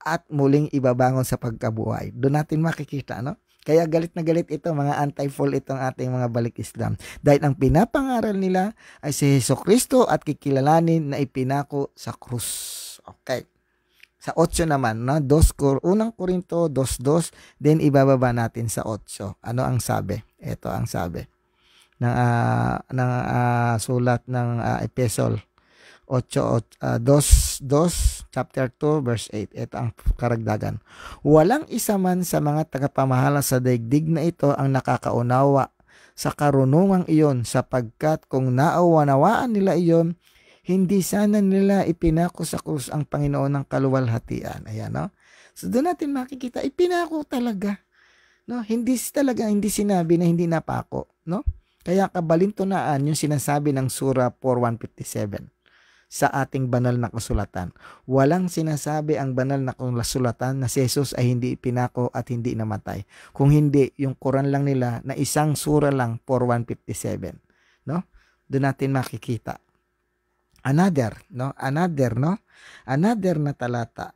[SPEAKER 1] at muling ibabangon sa pagkabuhay. Doon natin makikita, no? Kaya galit na galit ito, mga anti-Paul itong ating mga balik Islam. Dahil ang pinapangaral nila ay si Hesukristo at kikilalanin na ipinako sa krus. Okay. Sa 8 naman, no? Unang Korinto 2:2, then ibababa natin sa 8. Ano ang sabi? Ito ang sabi ng sulat ng Epistle 2:2, chapter 2, verse 8. Ito ang karagdagan. Walang isa man sa mga tagapamahala sa daigdig na ito ang nakakaunawa sa karunungang iyon, sapagkat kung naawanawaan nila iyon, hindi sana nila ipinako sa krus ang Panginoon ng kaluwalhatian. Ayan, no? So doon natin makikita, ipinako talaga. No? Hindi sinabi na hindi napako. No? Kaya kabalintunaan yung sinasabi ng Sura 4:157. Sa ating banal na kasulatan. Walang sinasabi ang banal na kasulatan na si Jesus ay hindi ipinako at hindi namatay. Kung hindi, yung Quran lang nila na isang sura lang, 4:157. No? Doon natin makikita. Another na talata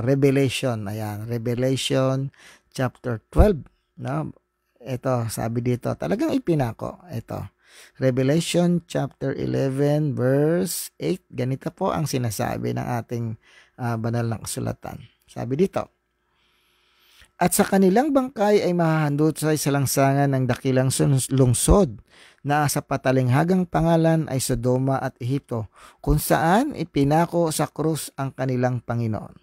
[SPEAKER 1] Revelation. Ayan, Revelation chapter 12, no? Ito, sabi dito, talagang ipinako. Ito, Revelation chapter 11 verse 8. Ganito po ang sinasabi ng ating banal na kasulatan. Sabi dito, at sa kanilang bangkay ay mahahandot sa salangsangan ng dakilang lungsod na sa patalinghagang pangalan ay Sodoma at Ehipto, kung saan ipinako sa krus ang kanilang Panginoon.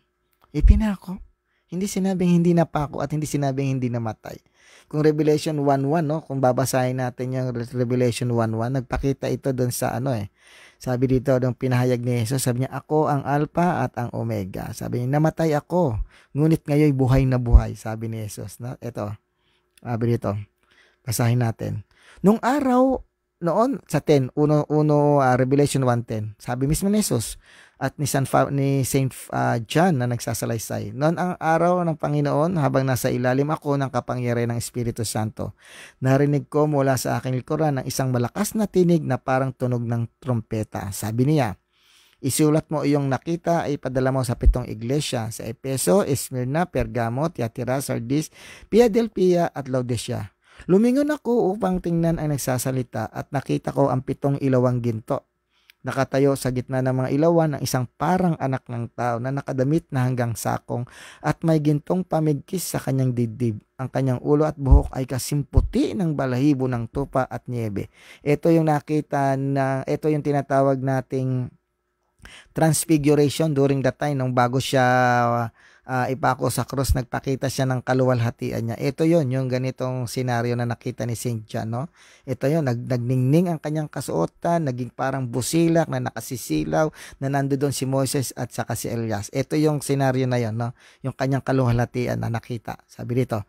[SPEAKER 1] Ipinako. Hindi sinabing hindi napako at hindi sinabing hindi namatay. Kung Revelation 1:1, no, kung babasahin natin yung Revelation 1:1, nagpakita ito doon sa sabi dito, nung pinahayag ni Jesus, sabi niya, ako ang Alpha at ang Omega. Sabi niya, namatay ako, ngunit ngayon buhay na buhay, sabi ni Jesus. No? Ito, sabi dito, basahin natin. Nung araw, noon, sa 10, Revelation 1:10, sabi mismo ni Jesus, at ni Saint John na nagsasalaysay. Noon ang araw ng Panginoon, habang nasa ilalim ako ng kapangyarihan ng Espiritu Santo, narinig ko mula sa aking likuran ng isang malakas na tinig na parang tunog ng trompeta. Sabi niya, isulat mo iyong nakita ay padala mo sa 7 iglesia, sa Efeso, Esmirna, Pergamo, Tiatira, Sardis, Philadelphia at Laodicea. Lumingon ako upang tingnan ang nagsasalita at nakita ko ang 7 ilawang ginto. Nakatayo sa gitna ng mga ilawan ng isang parang anak ng tao na nakadamit na hanggang sakong at may gintong pamigkis sa kanyang dibdib. Ang kanyang ulo at buhok ay kasimputi ng balahibo ng tupa at niebe. Ito yung ito yung tinatawag nating transfiguration during that time nung bago siya ipako sa cross, nagpakita siya ng kaluwalhatian niya. Ito yon, yung ganitong senaryo na nakita ni Saint John, no? Ito yon, nagningning ang kanyang kasuotan, naging parang busilak na nakasisilaw, na nandoon si Moses at saka si Elias. Ito yung senaryo na yon, no? Yung kanyang kaluwalhatian na nakita. Sabi dito,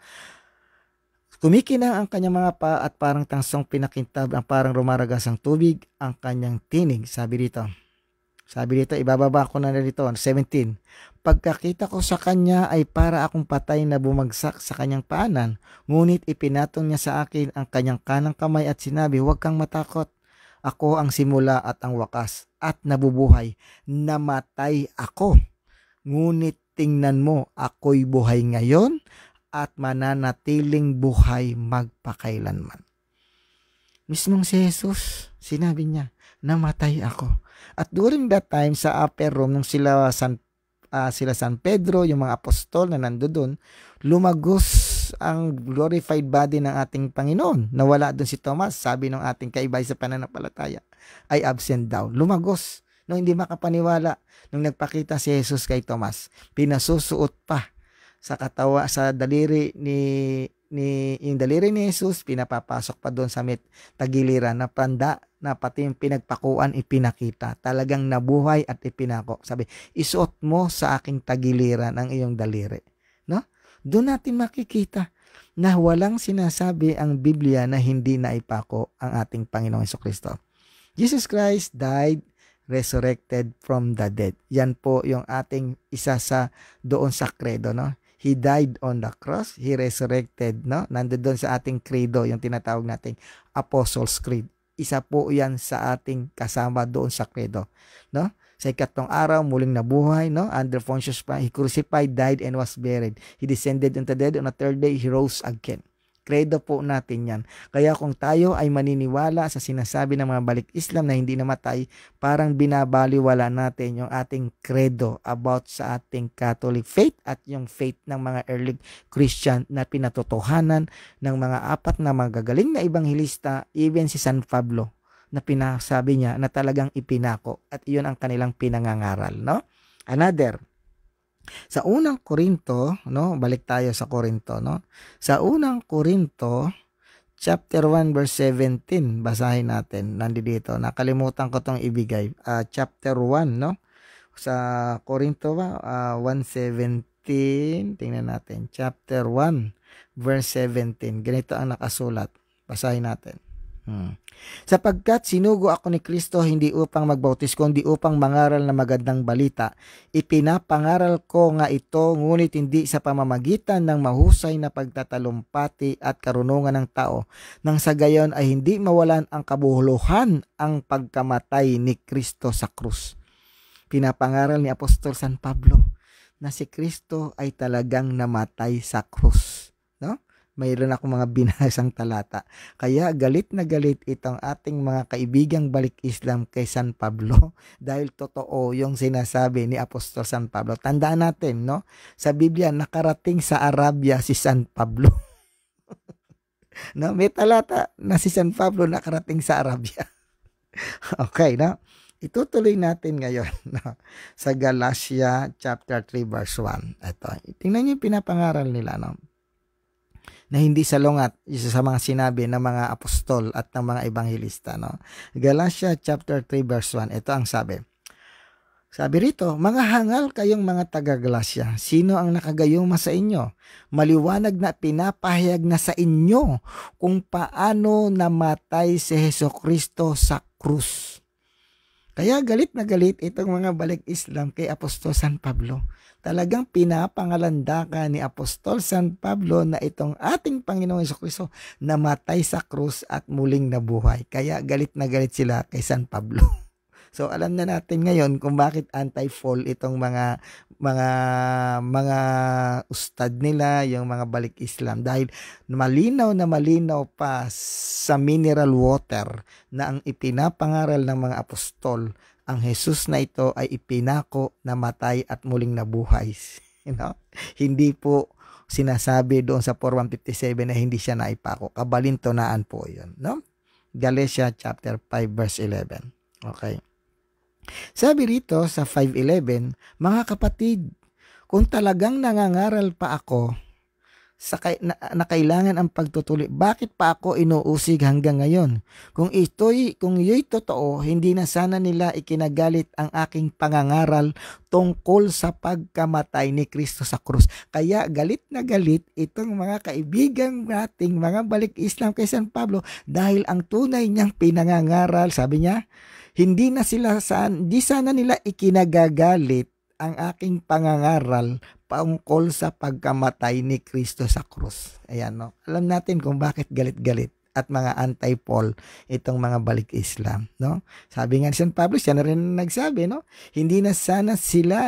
[SPEAKER 1] kumikinang ang kanyang mga pa at parang tangsong pinakintab, ang parang rumaragas ang tubig, ang kanyang tinig. Sabi dito, ibababa ko na dito, 17. Pagkakita ko sa kanya ay para akong patay na bumagsak sa kanyang paanan, ngunit ipinatong niya sa akin ang kanyang kanang kamay at sinabi, huwag kang matakot. Ako ang simula at ang wakas at nabubuhay. Namatay ako. Ngunit tingnan mo, ako'y buhay ngayon at mananatiling buhay magpakailanman. Mismong si Jesus, sinabi niya, namatay ako. At during that time, sa upper room, nung sila San Pedro, yung mga apostol na nandoon, lumagos ang glorified body ng ating Panginoon. Nawala doon si Thomas, sabi ng ating kaibay sa pananampalataya, ay absent daw. Lumagos. Nung hindi makapaniwala, nung nagpakita si Jesus kay Thomas, pinasusuot pa sa daliri yung daliri ni Jesus, pinapapasok pa doon sa tagiliran na panda na pati yung pinagpakuan ipinakita. Talagang nabuhay at ipinako. Sabi, isuot mo sa aking tagiliran ang iyong daliri. No? Doon natin makikita na walang sinasabi ang Biblia na hindi naipako ang ating Panginoong Jesucristo. Jesus Christ died, resurrected from the dead. Yan po yung ating isa sa doon sa credo, no? He died on the cross, He resurrected, no? Nandoon sa ating credo, yung tinatawag nating Apostles' Creed. Isa po yan sa ating kasama doon sa credo, no? Sa ikatlong araw, muling nabuhay, no? Under Pontius Pilate, He crucified, died, and was buried. He descended into the dead. On the third day, He rose again. Credo po natin yan. Kaya kung tayo ay maniniwala sa sinasabi ng mga balik Islam na hindi namatay, parang binabaliwala natin yung ating credo about sa ating Catholic faith at yung faith ng mga early Christian na pinatotohanan ng mga 4 na magagaling na ebanghilista, even si San Pablo, na pinasabi niya na talagang ipinako at iyon ang kanilang pinangangaral, no? Another, sa unang Korinto, no, balik tayo sa Korinto, no? Sa unang Korinto, chapter 1 verse 17, basahin natin. Nandito, nakalimutan ko tong ibigay. Chapter 1, no? Sa Korinto ba? 1:17, tingnan natin. Chapter 1 verse 17. Ganito ang nakasulat. Basahin natin. Sapagkat sinugo ako ni Kristo hindi upang magbautis kundi upang mangaral na magandang balita. Ipinapangaral ko nga ito ngunit hindi sa pamamagitan ng mahusay na pagtatalumpati at karunungan ng tao, nang sa gayon ay hindi mawalan ang kabuhuluhan ang pagkamatay ni Kristo sa krus. Pinapangaral ni Apostol San Pablo na si Kristo ay talagang namatay sa krus, no? Mayroon ako mga binasang talata. Kaya galit na galit itong ating mga kaibigang balik Islam kay San Pablo dahil totoo yung sinasabi ni Apostol San Pablo. Tandaan natin, no? Sa Biblia, nakarating sa Arabia si San Pablo. No? May talata na si San Pablo nakarating sa Arabia. Okay, no? Itutuloy natin ngayon, no? Sa Galatia chapter 3 verse 1. Ito, tingnan niyo yung pinapangaral nila, no? Na hindi salungat isa sa mga sinabi ng mga apostol at ng mga ebanghelista, no? Galatia chapter 3 verse 1. Ito ang sabi. Sabi rito, mga hangal kayong mga taga-Galacia, sino ang nakagayuma sa inyo? Maliwanag na pinapahayag na sa inyo kung paano namatay si Hesukristo sa krus. Kaya galit na galit itong mga balik Islam kay Apostol San Pablo. Talagang pinapangalandakan ni Apostol San Pablo na itong ating Panginoong Hesukristo namatay sa krus at muling nabuhay. Kaya galit na galit sila kay San Pablo. So alam na natin ngayon kung bakit anti-fall itong mga ustad nila, yung mga balik Islam, dahil malinaw na malinaw pa sa mineral water na ang ipinapangaral ng mga apostol, ang Jesus na ito ay ipinako, namatay at muling nabuhay. You know? Hindi po sinasabi doon sa 4157 na hindi siya naipako. Kabalintonaan po 'yun, no? Galatia chapter 5 verse 11. Okay. Sabi rito sa 5:11, mga kapatid, kung talagang nangangaral pa ako na kailangan ang pagtutuloy, bakit pa ako inuusig hanggang ngayon? Kung iyo'y totoo, hindi na sana nila ikinagalit ang aking pangangaral tungkol sa pagkamatay ni Kristo sa krus. Kaya galit na galit itong mga kaibigan nating mga balik Islam kay San Pablo dahil ang tunay niyang pinangangaral, sabi niya, hindi sana nila ikinagagalit ang aking pangangaral tungkol sa pagkamatay ni Kristo sa krus. Ayan, no? Alam natin kung bakit galit-galit at mga anti-Paul itong mga balik Islam, no? Sabi nga ni San Pablo, siya na rin nagsabi, no? Hindi na sana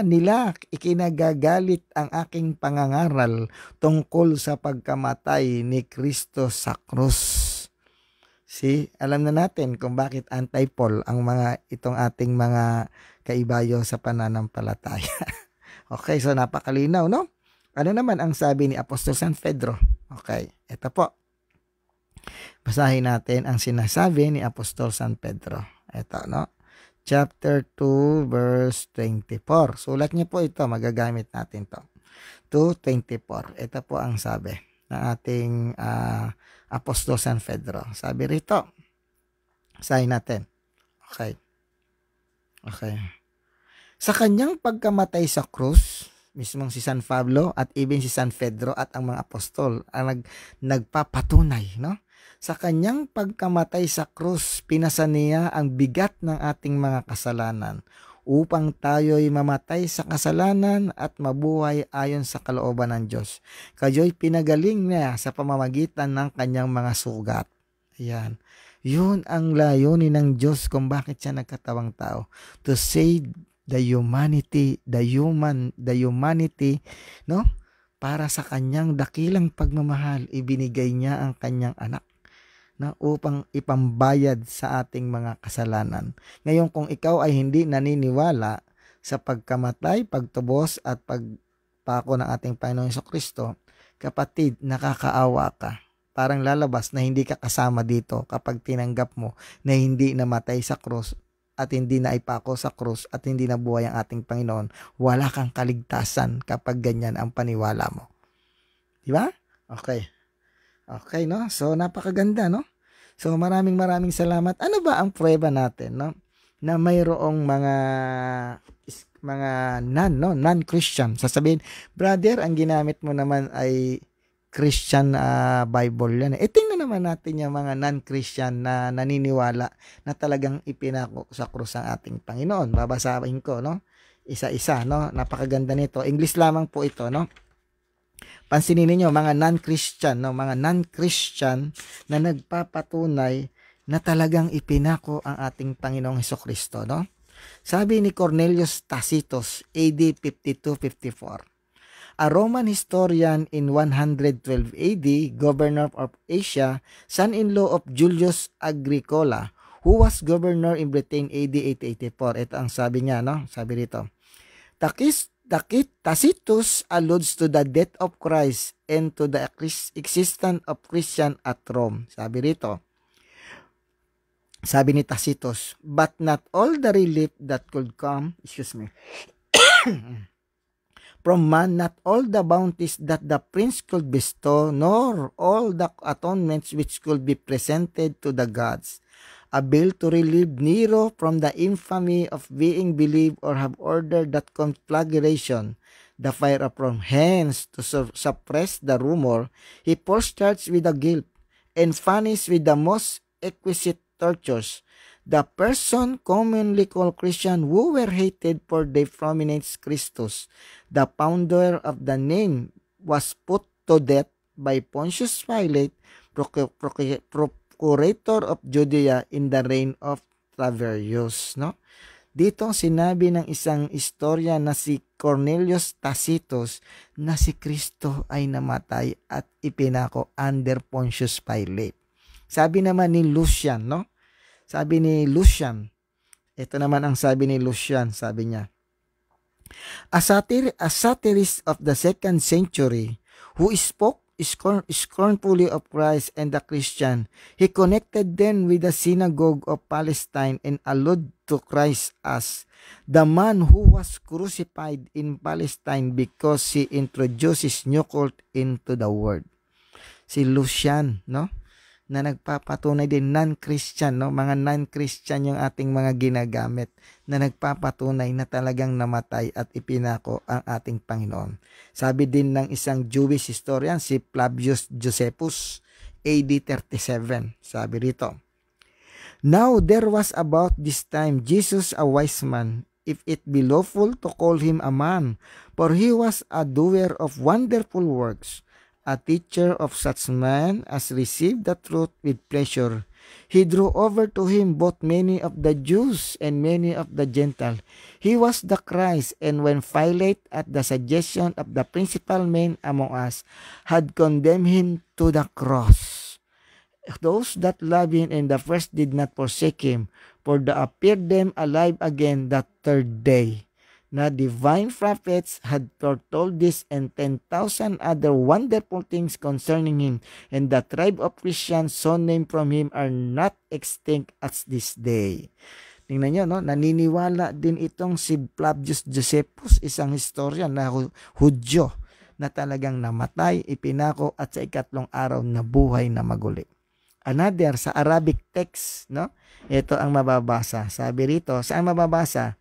[SPEAKER 1] nila ikinagagalit ang aking pangangaral tungkol sa pagkamatay ni Kristo sa krus. See, alam na natin kung bakit anti-Paul ang itong ating mga kaibayo sa pananampalataya. Okay, so napakalinaw, no? Ano naman ang sabi ni Apostol San Pedro? Okay, ito po. Basahin natin ang sinasabi ni Apostol San Pedro. Ito, no? Chapter 2, verse 24. Sulat niyo po ito, magagamit natin to. 2:24. Ito po ang sabi ng ating Apostol San Pedro. Sabi rito, basahin natin. Okay. Sa kanyang pagkamatay sa krus, mismong si San Pablo at even si San Pedro at ang mga apostol ang nagpapatunay, no? Sa kanyang pagkamatay sa krus, pinasa niya ang bigat ng ating mga kasalanan upang tayo'y mamatay sa kasalanan at mabuhay ayon sa kalooban ng Diyos. Kayo'y pinagaling niya sa pamamagitan ng kanyang mga sugat. Ayan. Yun ang layunin ng Diyos kung bakit siya nagkatawang tao. To save the humanity, no? Para sa kanyang dakilang pagmamahal, ibinigay niya ang kanyang anak, na upang ipambayad sa ating mga kasalanan. Ngayon, kung ikaw ay hindi naniniwala sa pagkamatay, pagtubos at pagpako ng ating Panginoong Hesukristo, kapatid, nakakaawa ka. Parang lalabas na hindi ka kasama dito kapag tinanggap mo na hindi namatay sa krus at hindi na ipako sa krus at hindi nabuhay ang ating Panginoon. Wala kang kaligtasan kapag ganyan ang paniwala mo. Di ba? Okay. Okay, no? So, napakaganda, no? So, maraming salamat. Ano ba ang prueba natin, no? Na mayroong mga non-Christian. Sasabihin, brother, ang ginamit mo naman ay Christian Bible yan. Tingnan naman natin yung mga non-Christian na naniniwala na talagang ipinako sa krus ang ating Panginoon. Babasahin ko, no? Isa-isa, no? Napakaganda nito. English lamang po ito, no? Pansinin niyo mga non-Christian, no, mga non-Christian na nagpapatunay na talagang ipinako ang ating Panginoong Hesukristo, no? Sabi ni Cornelius Tacitus, AD 52-54. A Roman historian in 112 AD, governor of Asia, son-in-law of Julius Agricola, who was governor in Britain AD 884. Ito ang sabi niya, no? Sabi rito. Tacitus alludes to the death of Christ and to the existence of Christian at Rome. Sabi rito. Sabi ni Tacitus, but not all the relief that could come, from man, not all the bounties that the prince could bestow, nor all the atonements which could be presented to the gods, avail to relieve Nero from the infamy of being believed or have ordered that conflagration, the fire from hence to suppress the rumor. He first starts with the guilt and punished with the most exquisite tortures the person commonly called Christian, who were hated for their prominence Christus. The founder of the name was put to death by Pontius Pilate, procurator of Judea in the reign of Tiberius. No? Dito sinabi ng isang istorya na si Cornelius Tacitus na si Kristo ay namatay at ipinako under Pontius Pilate. Sabi naman ni Lucian, no? Sabi ni Lucian, ito naman ang sabi ni Lucian, sabi niya, a satirist of the 2nd century who spoke scornfully of Christ and the Christian, he connected them with the synagogue of Palestine and alluded to Christ as the man who was crucified in Palestine because he introduced his new cult into the world. Si Lucian, no? Na nagpapatunay din non-Christian, no? Mga non-Christian yung ating mga ginagamit na nagpapatunay na talagang namatay at ipinako ang ating Panginoon. Sabi din ng isang Jewish historian, si Flavius Josephus, AD 37. Sabi rito, now there was about this time Jesus a wise man, if it be lawful to call him a man, for he was a doer of wonderful works, a teacher of such men as received the truth with pleasure. He drew over to him both many of the Jews and many of the Gentiles. He was the Christ, and when Pilate, at the suggestion of the principal men among us, had condemned him to the cross, those that loved him in the first did not forsake him, for there appeared them alive again the third day. Na divine prophets had foretold this and 10,000 other wonderful things concerning him, and the tribe of Christians so named from him are not extinct at this day. Tingnan nyo, no? Naniniwala din itong si Flavius Josephus, isang historian na Hudyo na talagang namatay, ipinako at sa ikatlong araw na buhay na maguli. Another, sa Arabic text, no? Ito ang mababasa. Sabi rito, saan mababasa?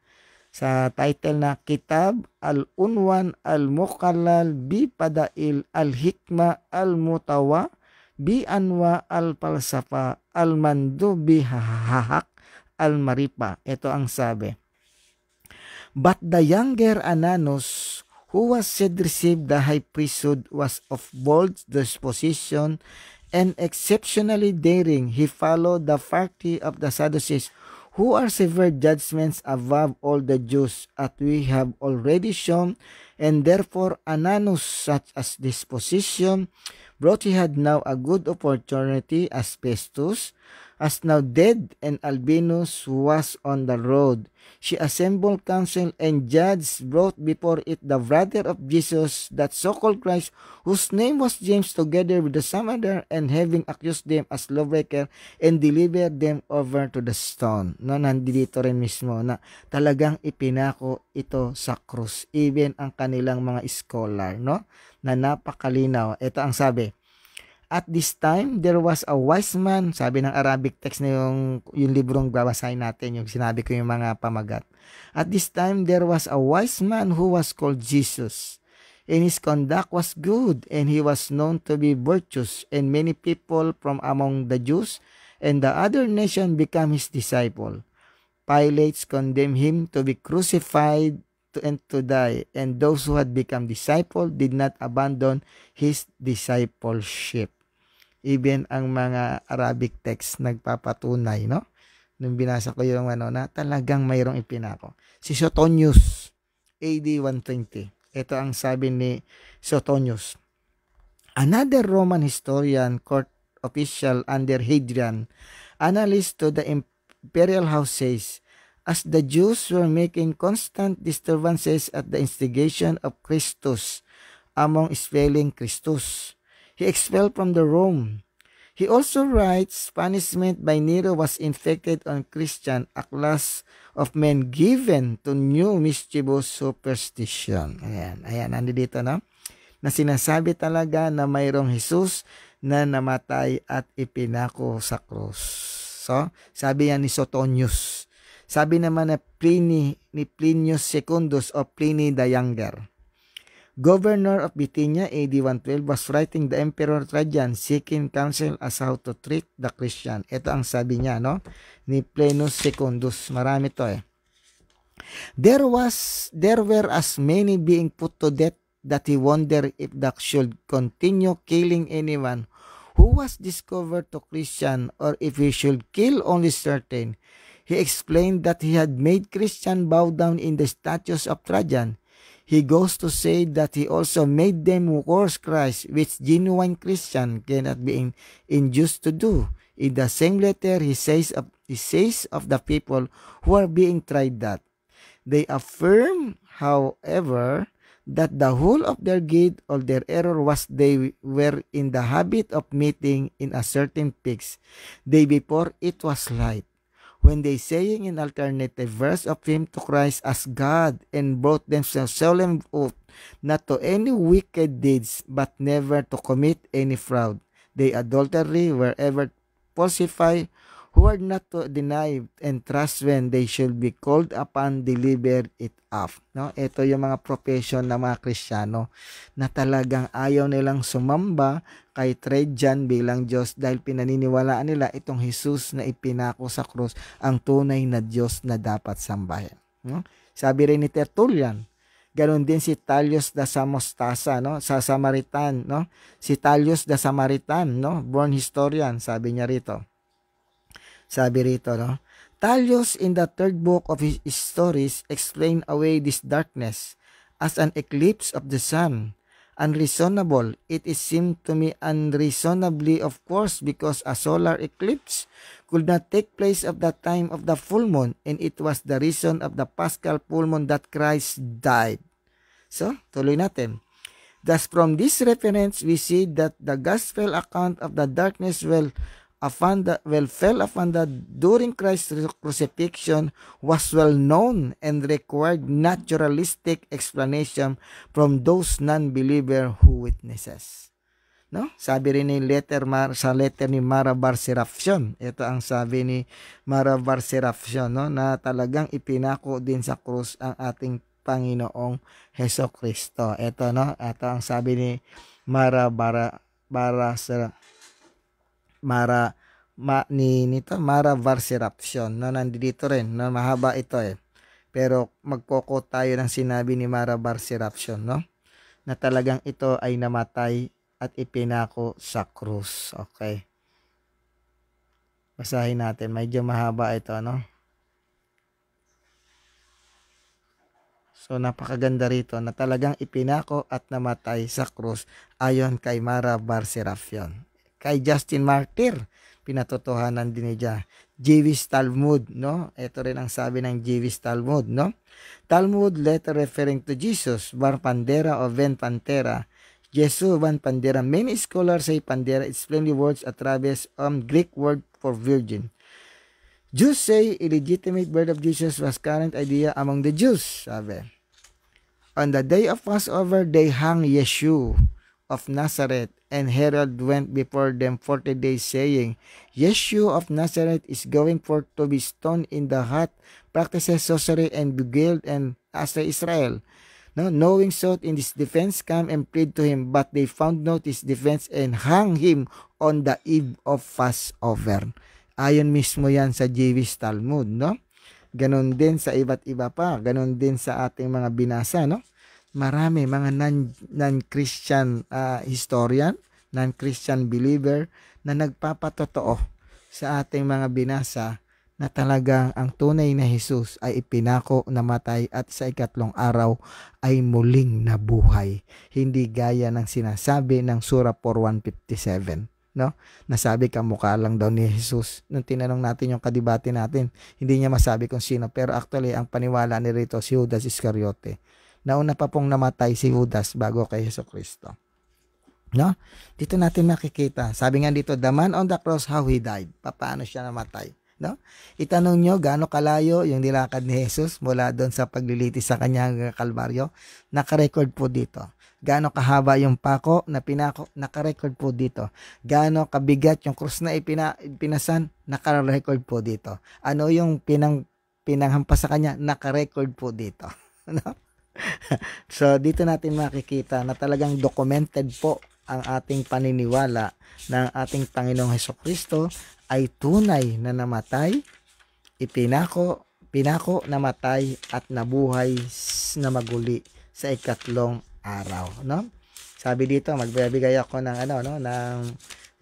[SPEAKER 1] Sa title na Kitab Al-Unwan Al-Muqallal Bi Padail Al-Hikma Al-Mutawa Bi Anwa Al-Falsafa Al-Mandu Bi Hahak Al-Maripa. Ito ang sabi. But the younger Ananus, who was said received the high priesthood, was of bold disposition and exceptionally daring. He followed the party of the Sadducees, who are severe judgments above all the Jews, as we have already shown, and therefore Ananus, such as disposition, brought he had now a good opportunity as Festus, as now dead, and Albinus was on the road. She assembled council and judges, brought before it the brother of Jesus, that so-called Christ, whose name was James, together with the some other, and having accused them as lawbreaker, and delivered them over to the stone. No, nandito rin mismo na talagang ipinako ito sa krus. Even ang kanilang mga scholar, no, na napakalinaw. Ito ang sabi. At this time, there was a wise man, sabi ng Arabic text na yung librong babasahin natin, yung sinabi ko yung mga pamagat. At this time, there was a wise man who was called Jesus, and his conduct was good, and he was known to be virtuous, and many people from among the Jews and the other nation became his disciple. Pilate condemned him to be crucified and to die, and those who had become disciples did not abandon his discipleship. Even ang mga Arabic text nagpapatunay, no, nung binasa ko yung na talagang mayroong ipinako. Si Suetonius, AD 120. Ito ang sabi ni Suetonius. Another Roman historian, court official under Hadrian, analyst to the imperial house says, as the Jews were making constant disturbances at the instigation of Christus, among spelling Christus, he expelled from the Rome. He also writes, punishment by Nero was inflicted on Christian, a class of men given to new mischievous superstition. Ayan, nandito na sinasabi talaga na mayroong Jesus na namatay at ipinako sa krus. So, sabi yan ni Suetonius. Sabi naman ni Plinius Secundus o Pliny the Younger, governor of Bithynia, AD 112, was writing the Emperor Trajan seeking counsel as how to treat the Christian. Ito ang sabi niya, ni Plinius Secundus. Marami to There were as many being put to death that he wondered if they should continue killing anyone who was discovered to Christian, or if he should kill only certain. He explained that he had made Christian bow down in the statues of Trajan. He goes to say that he also made them worship Christ, which genuine Christian cannot be induced to do. In the same letter, he says of the people who are being tried that they affirm, however, that the whole of their guilt or their error was they were in the habit of meeting in a certain fixed day before it was light, when they saying an alternative verse of him to Christ as God, and brought themselves solemn oath not to any wicked deeds, but never to commit any fraud. They adultery wherever falsify, who are not to deny and trust when they should be called upon, deliver it up. Ito yung mga profession ng mga Kristiyano na talagang ayaw nilang sumamba kay Trajan bilang Diyos dahil pinaniniwalaan nila itong Jesus na ipinako sa krus ang tunay na Diyos na dapat sambahin. Sabi rin ni Tertullian, ganon din si Tullius da Samosata, sa Samaritan, si Tullius da Samaritan, born historian, sabi niya rito. Tullius in the third book of his stories explain away this darkness as an eclipse of the sun. Unreasonable. It is seemed to me unreasonably, of course, because a solar eclipse could not take place at the time of the full moon, and it was the reason of the Paschal full moon that Christ died. So, tuloy natin. Thus, from this reference, we see that the gospel account of the darkness fell upon the during Christ's crucifixion was well known and required naturalistic explanation from those non-believer who witnesses. Sabi rin sa letter ni Marabar Serapcion. Ito ang sabi ni Marabar Serapcion, na talagang ipinako din sa krus ang ating Panginoong Hesukristo. Ito ang sabi ni Marabar Serapcion, nandito rin, mahaba ito pero magkoko tayo ng sinabi ni Marabar Serapcion, na talagang ito ay namatay at ipinako sa krus. Okay, basahin natin, medyo mahaba ito, So napakaganda rito na talagang ipinako at namatay sa krus ayon kay Marabar Serapcion. Kay Justin Martyr, pinatotohanan din niya. Jewish Talmud, Ito rin ang sabi ng Jewish Talmud, Talmud letter referring to Jesus, Bar Pandera o Ven Pantera, Jesus Van Pandera. Many scholars say Pandera is plainly words attributes Greek word for virgin. Jews say illegitimate birth of Jesus was current idea among the Jews, sabi. On the day of Passover, they hung Yeshua of Nazareth, and Herod went before them 40 days, saying, Yeshua of Nazareth is going forth to be stoned in the hut, practices sorcery and beguiled and asay Israel. Knowing so in his defense, come and plead to him, but they found not his defense and hung him on the eve of Passover. Ayon mismo yan sa Jewish Talmud, Ganon din sa iba't iba pa. Ganon din sa ating mga binasa, Marami mga non-Christian historian, non-Christian believer na nagpapatotoo sa ating mga binasa na talagang ang tunay na Jesus ay ipinako, namatay at sa ikatlong araw ay muling nabuhay. Hindi gaya ng sinasabi ng Surah 4:157, no? Nasabi kamukha lang daw ni Jesus. Nung tinanong natin yung kadibate natin, hindi niya masabi kung sino, pero actually ang paniwala ni rito si Judas Iscariote. Nauna pa pong namatay si Judas bago kay Jesucristo. No? Dito natin makikita. Sabi nga dito, the man on the cross, how he died. Paano siya namatay? No? Itanong nyo, gaano kalayo yung nilakad ni Jesus mula doon sa paglilitis sa kanyang Kalbaryo? Naka-record po dito. Gaano kahaba yung pako na pinako? Naka-record po dito. Gaano kabigat yung krus na ipinasan? Naka-record po dito. Ano yung pinanghampas sa kanya? Naka-record po dito. No? So, dito natin makikita na talagang documented po ang ating paniniwala ng ating Panginoong Hesukristo ay tunay na namatay, pinako, namatay at nabuhay na maguli sa ikatlong araw, no? Sabi dito, magbibigay ako ng ng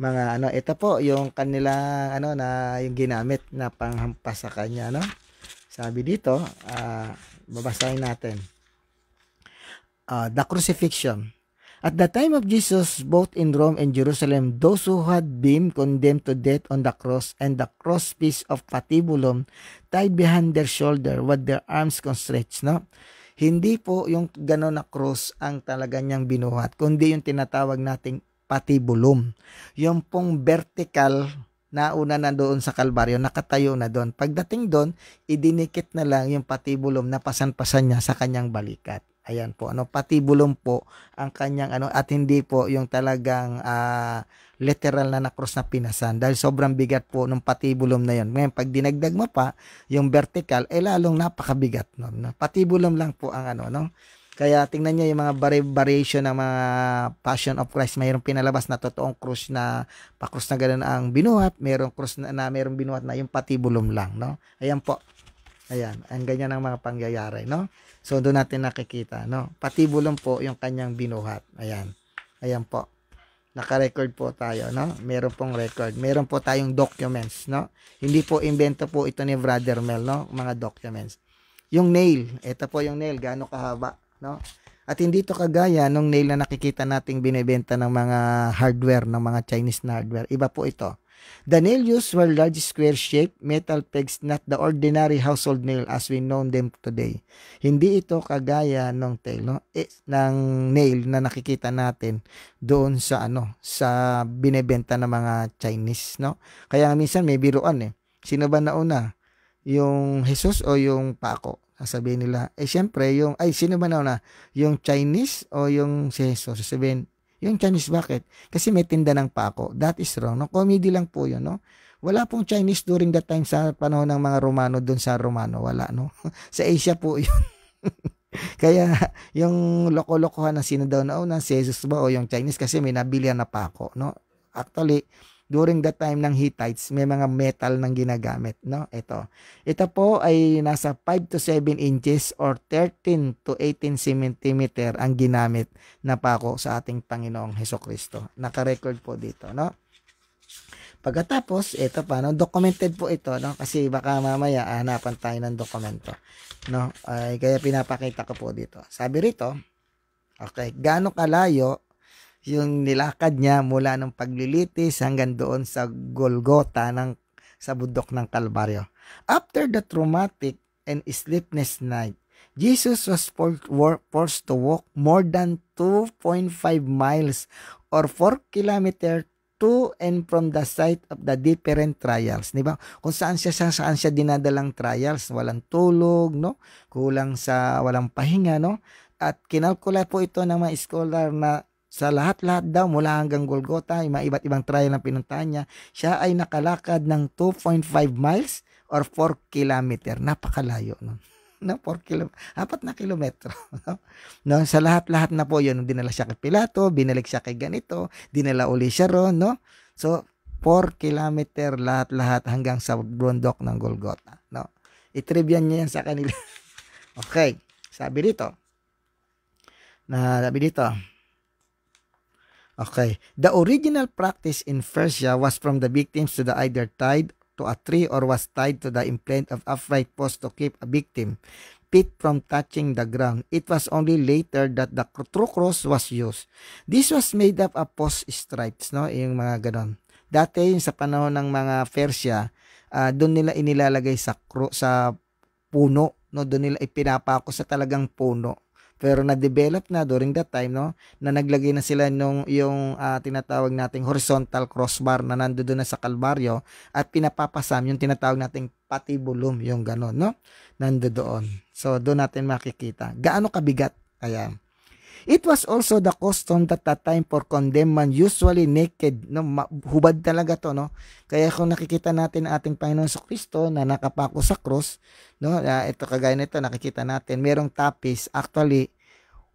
[SPEAKER 1] mga ito po yung kanilang na yung ginamit na panghampas sa kanya, no? Sabi dito, babasahin natin. The crucifixion. At the time of Jesus, both in Rome and Jerusalem, those who had been condemned to death on the cross and the crosspiece of patibulum tied behind their shoulder with their arms constretched, no? Hindi po yung gano'n na cross ang talaga niyang binuhat, kundi yung tinatawag nating patibulum. Yung pong vertical na una na doon sa Kalbaryo, nakatayo na doon. Pagdating doon, idinikit na lang yung patibulum na pasan-pasan niya sa kanyang balikat. Ayan po, patibulum po ang kanyang at hindi po yung talagang literal na cross na pinasan dahil sobrang bigat po ng patibulum na yun. Ngayon, pag dinagdag mo pa yung vertical, lalong napakabigat nun. No? Patibulum lang po ang no? Kaya tingnan niyo yung mga variation ng mga Passion of Christ. Mayroong pinalabas na totoong cross na pa-cross na gano'n ang binuhat, mayroong cross na mayroong binuhat na yung patibulum lang, no? Ayan po. Ayan, ang ganyan ang mga pangyayari, no? So, doon natin nakikita, no? Patibulum po yung kanyang binuhat. Ayan. Ayan po. Naka-record po tayo, no? Meron pong record. Meron po tayong documents, no? Hindi po invento po ito ni Brother Mel, no? Mga documents. Yung nail, ito po yung nail, gaano kahaba, no? At hindi to kagaya nung nail na nakikita nating binebenta ng mga hardware, ng mga Chinese na hardware. Iba po ito. The nail used were large square-shaped metal pegs, not the ordinary household nail as we know them today. Hindi ito kagaya ng ng nail na nakikita natin doon sa sa binebenta ng mga Chinese, no? Kaya minsan may biruan Sino ba nauna? Yung Jesus o yung pako? Sasabihin nila, syempre sino ba nauna? Yung Chinese o yung si Jesus? Sasabihin, yung Chinese, bakit? Kasi may tinda ng pako. That is wrong. No? Comedy lang po yun. No? Wala pong Chinese during that time sa panahon ng mga Romano doon sa Romano. Wala, no? Sa Asia po yun. Kaya yung loko-lokohan na sino daw na una, si Jesus ba o yung Chinese kasi may nabilihan na pako. No? Actually, during that time ng Hittites, may mga metal nang ginagamit, no? Ito po ay nasa 5 to 7 inches or 13 to 18 cm ang ginamit na pako sa ating Panginoong Hesukristo. Naka-record po dito, no? Pagkatapos, ito pa, no? Documented po ito, no? Kasi baka mamaya hanapan tayo ng dokumento, no? Kaya pinapakita ko po dito. Sabi rito, okay, gaano kalayo yung nilakad niya mula ng paglilitis hanggang doon sa Golgota sa bundok ng Kalbaryo. After the traumatic and sleepless night, Jesus was forced to walk more than 2.5 miles or 4 kilometers to and from the site of the different trials. Diba? Kung saan siya dinadalang trials, walang tulog, no? Walang pahinga, no? At kinalkula po ito ng mga scholar na sa lahat-lahat daw mula hanggang Golgota, yung mga iba't ibang trial na pinuntahan niya, siya ay nakalakad ng 2.5 miles or 4 kilometer. Napakalayo, no? No, 4 na kilometro. No? Sa lahat-lahat na po yun, dinala siya kay Pilato, binalik siya kay ganito, dinala uli siya ron, no? So, 4 kilometer lahat-lahat hanggang sa bundok ng Golgota, no? I-trivia niya yan sa kanila. Okay, sabi dito, okay. The original practice in Persia was from the victims to the either tied to a tree or was tied to the implant of upright post to keep a victim feet from touching the ground. It was only later that the true cross was used. This was made up of post stripes, no? Yung mga ganon. Dati, sa panahon ng mga Persia, doon nila inilalagay sa puno, no? Doon nila ipinapako sa talagang puno. Pero na-develop na during that time, no, na naglagay na sila yung tinatawag nating horizontal crossbar na nandoon na sa kalbaryo at pinapapasam yung tinatawag nating patibulum, yung ganon, no, nandoon. So doon natin makikita gaano kabigat. Ayan. It was also the custom at that time for condemned man, usually naked, no, hubad talaga to, no. Kaya kung nakikita natin ating Panginoon sa Kristo na nakapako sa cross, no, ito kagaya nito nakikita natin, merong tapis, actually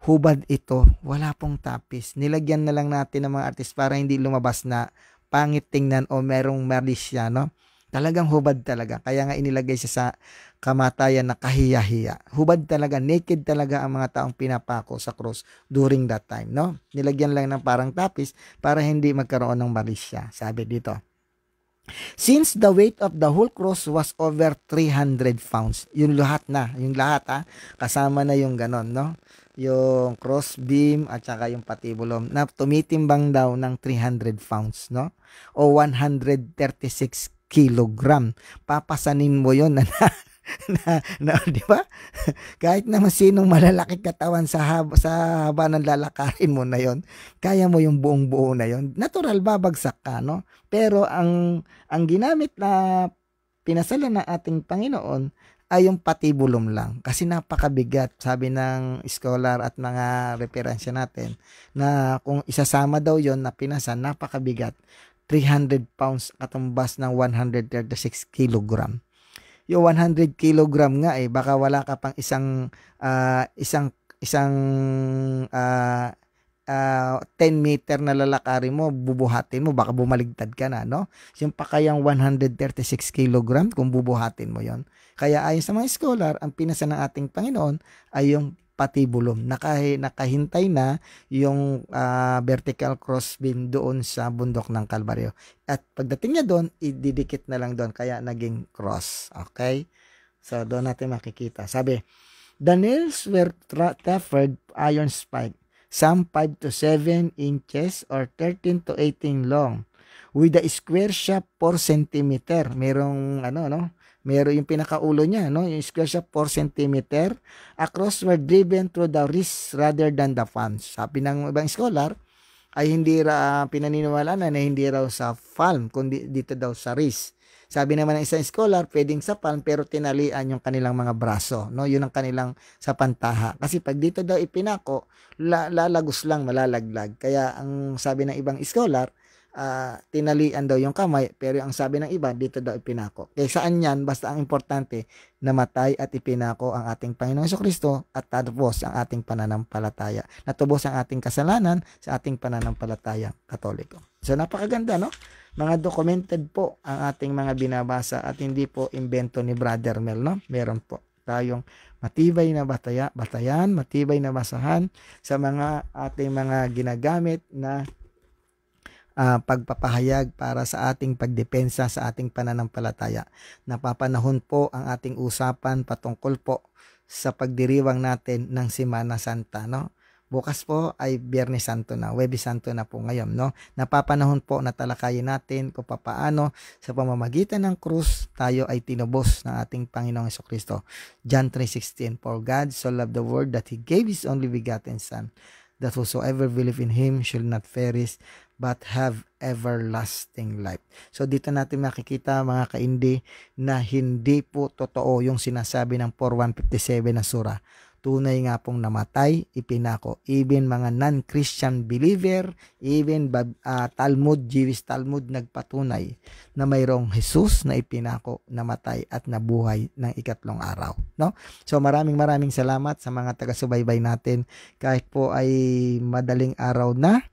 [SPEAKER 1] hubad ito, wala pong tapis. Nilagyan na lang natin ng mga artist para hindi lumabas na pangit tingnan o merong malisya, no. Talagang hubad talaga. Kaya nga inilagay siya sa kamatayan na kahiya-hiya. Hubad talaga, naked talaga ang mga taong pinapako sa cross during that time, no? Nilagyan lang ng parang tapis para hindi magkaroon ng malisya, sabi dito. Since the weight of the whole cross was over 300 pounds, yung lahat kasama na yung ganon, no? Yung cross beam at saka yung patibulum na tumitimbang daw ng 300 pounds, no? O 136 kilogram. Papasanin mo yon na di ba? Kahit naman sinong malalaki katawan sa haba ng lalakarin mo na yon, kaya mo yung buong buo na yon. Natural babagsak ka, no? Pero ang ginamit na pinasala ng ating Panginoon ay yung patibulum lang. Kasi napakabigat, sabi ng scholar at mga referensya natin, na kung isasama daw yon na pinasa, napakabigat. 300 pounds katumbas ng 136 kilogram. Yung 100 kilogram nga baka wala ka pang isang 10 meter na lalakarin mo, bubuhatin mo, baka bumaligtad ka na, no? Yung pa kayang 136 kilogram kung bubuhatin mo yon. Kaya ayon sa mga scholar, ang pinasa ng ating Panginoon ay yung patibulum. Nakahintay na yung vertical crossbeam doon sa bundok ng Kalbaryo. At pagdating niya doon, ididikit na lang doon. Kaya naging cross. Okay? So, doon natin makikita. Sabi, the nails were tapered iron spike, some 5 to 7 inches or 13 to 18 long, with a square shaft 4 centimeter. Merong meron yung pinakaulo niya, no? Yung square shaft 4 cm. Across were driven through the wrist rather than the palms. Sabi ng ibang scholar, ay hindi pinaniniwalaan na hindi raw sa palm, kundi dito daw sa wrist. Sabi naman ng isang scholar, pwedeng sa palm pero tinalian yung kanilang mga braso, no? Yun ang kanilang sa pantaha. Kasi pag dito daw ipinako, lalagos lang, malalaglag. Kaya ang sabi ng ibang scholar, tinalian daw yung kamay, pero ang sabi ng iba, dito daw ipinako. Kaya saan yan? Basta ang importante, namatay at ipinako ang ating Panginoong Jesucristo at tatapos ang ating pananampalataya. Natubos ang ating kasalanan sa ating pananampalataya Katoliko. So napakaganda, no? Mga documented po ang ating mga binabasa at hindi po imbento ni Brother Mel, no? Meron po tayong matibay na batayan, matibay na basahan sa mga ating mga ginagamit na pagpapahayag para sa ating pagdepensa sa ating pananampalataya. Napapanahon po ang ating usapan patungkol po sa pagdiriwang natin ng Semana Santa, no? Bukas po ay Biyernes Santo na, Huwebes Santo na po ngayon, no? Napapanahon po na talakayin natin kung paano sa pamamagitan ng krus tayo ay tinubos ng ating Panginoong Jesucristo. John 3:16, for God so loved the world that He gave His only begotten Son, that whosoever believe in Him shall not perish but have everlasting life. So dito natin makikita mga kaindi na hindi po totoo yung sinasabi ng 4157 na sura. Tunay nga pong namatay, ipinako. Even mga non-Christian believer, even Talmud, Jewish Talmud nagpatunay na mayroong Jesus na ipinako, namatay at nabuhay ng ikatlong araw, no? So maraming salamat sa mga taga-subaybay natin kahit po ay madaling araw na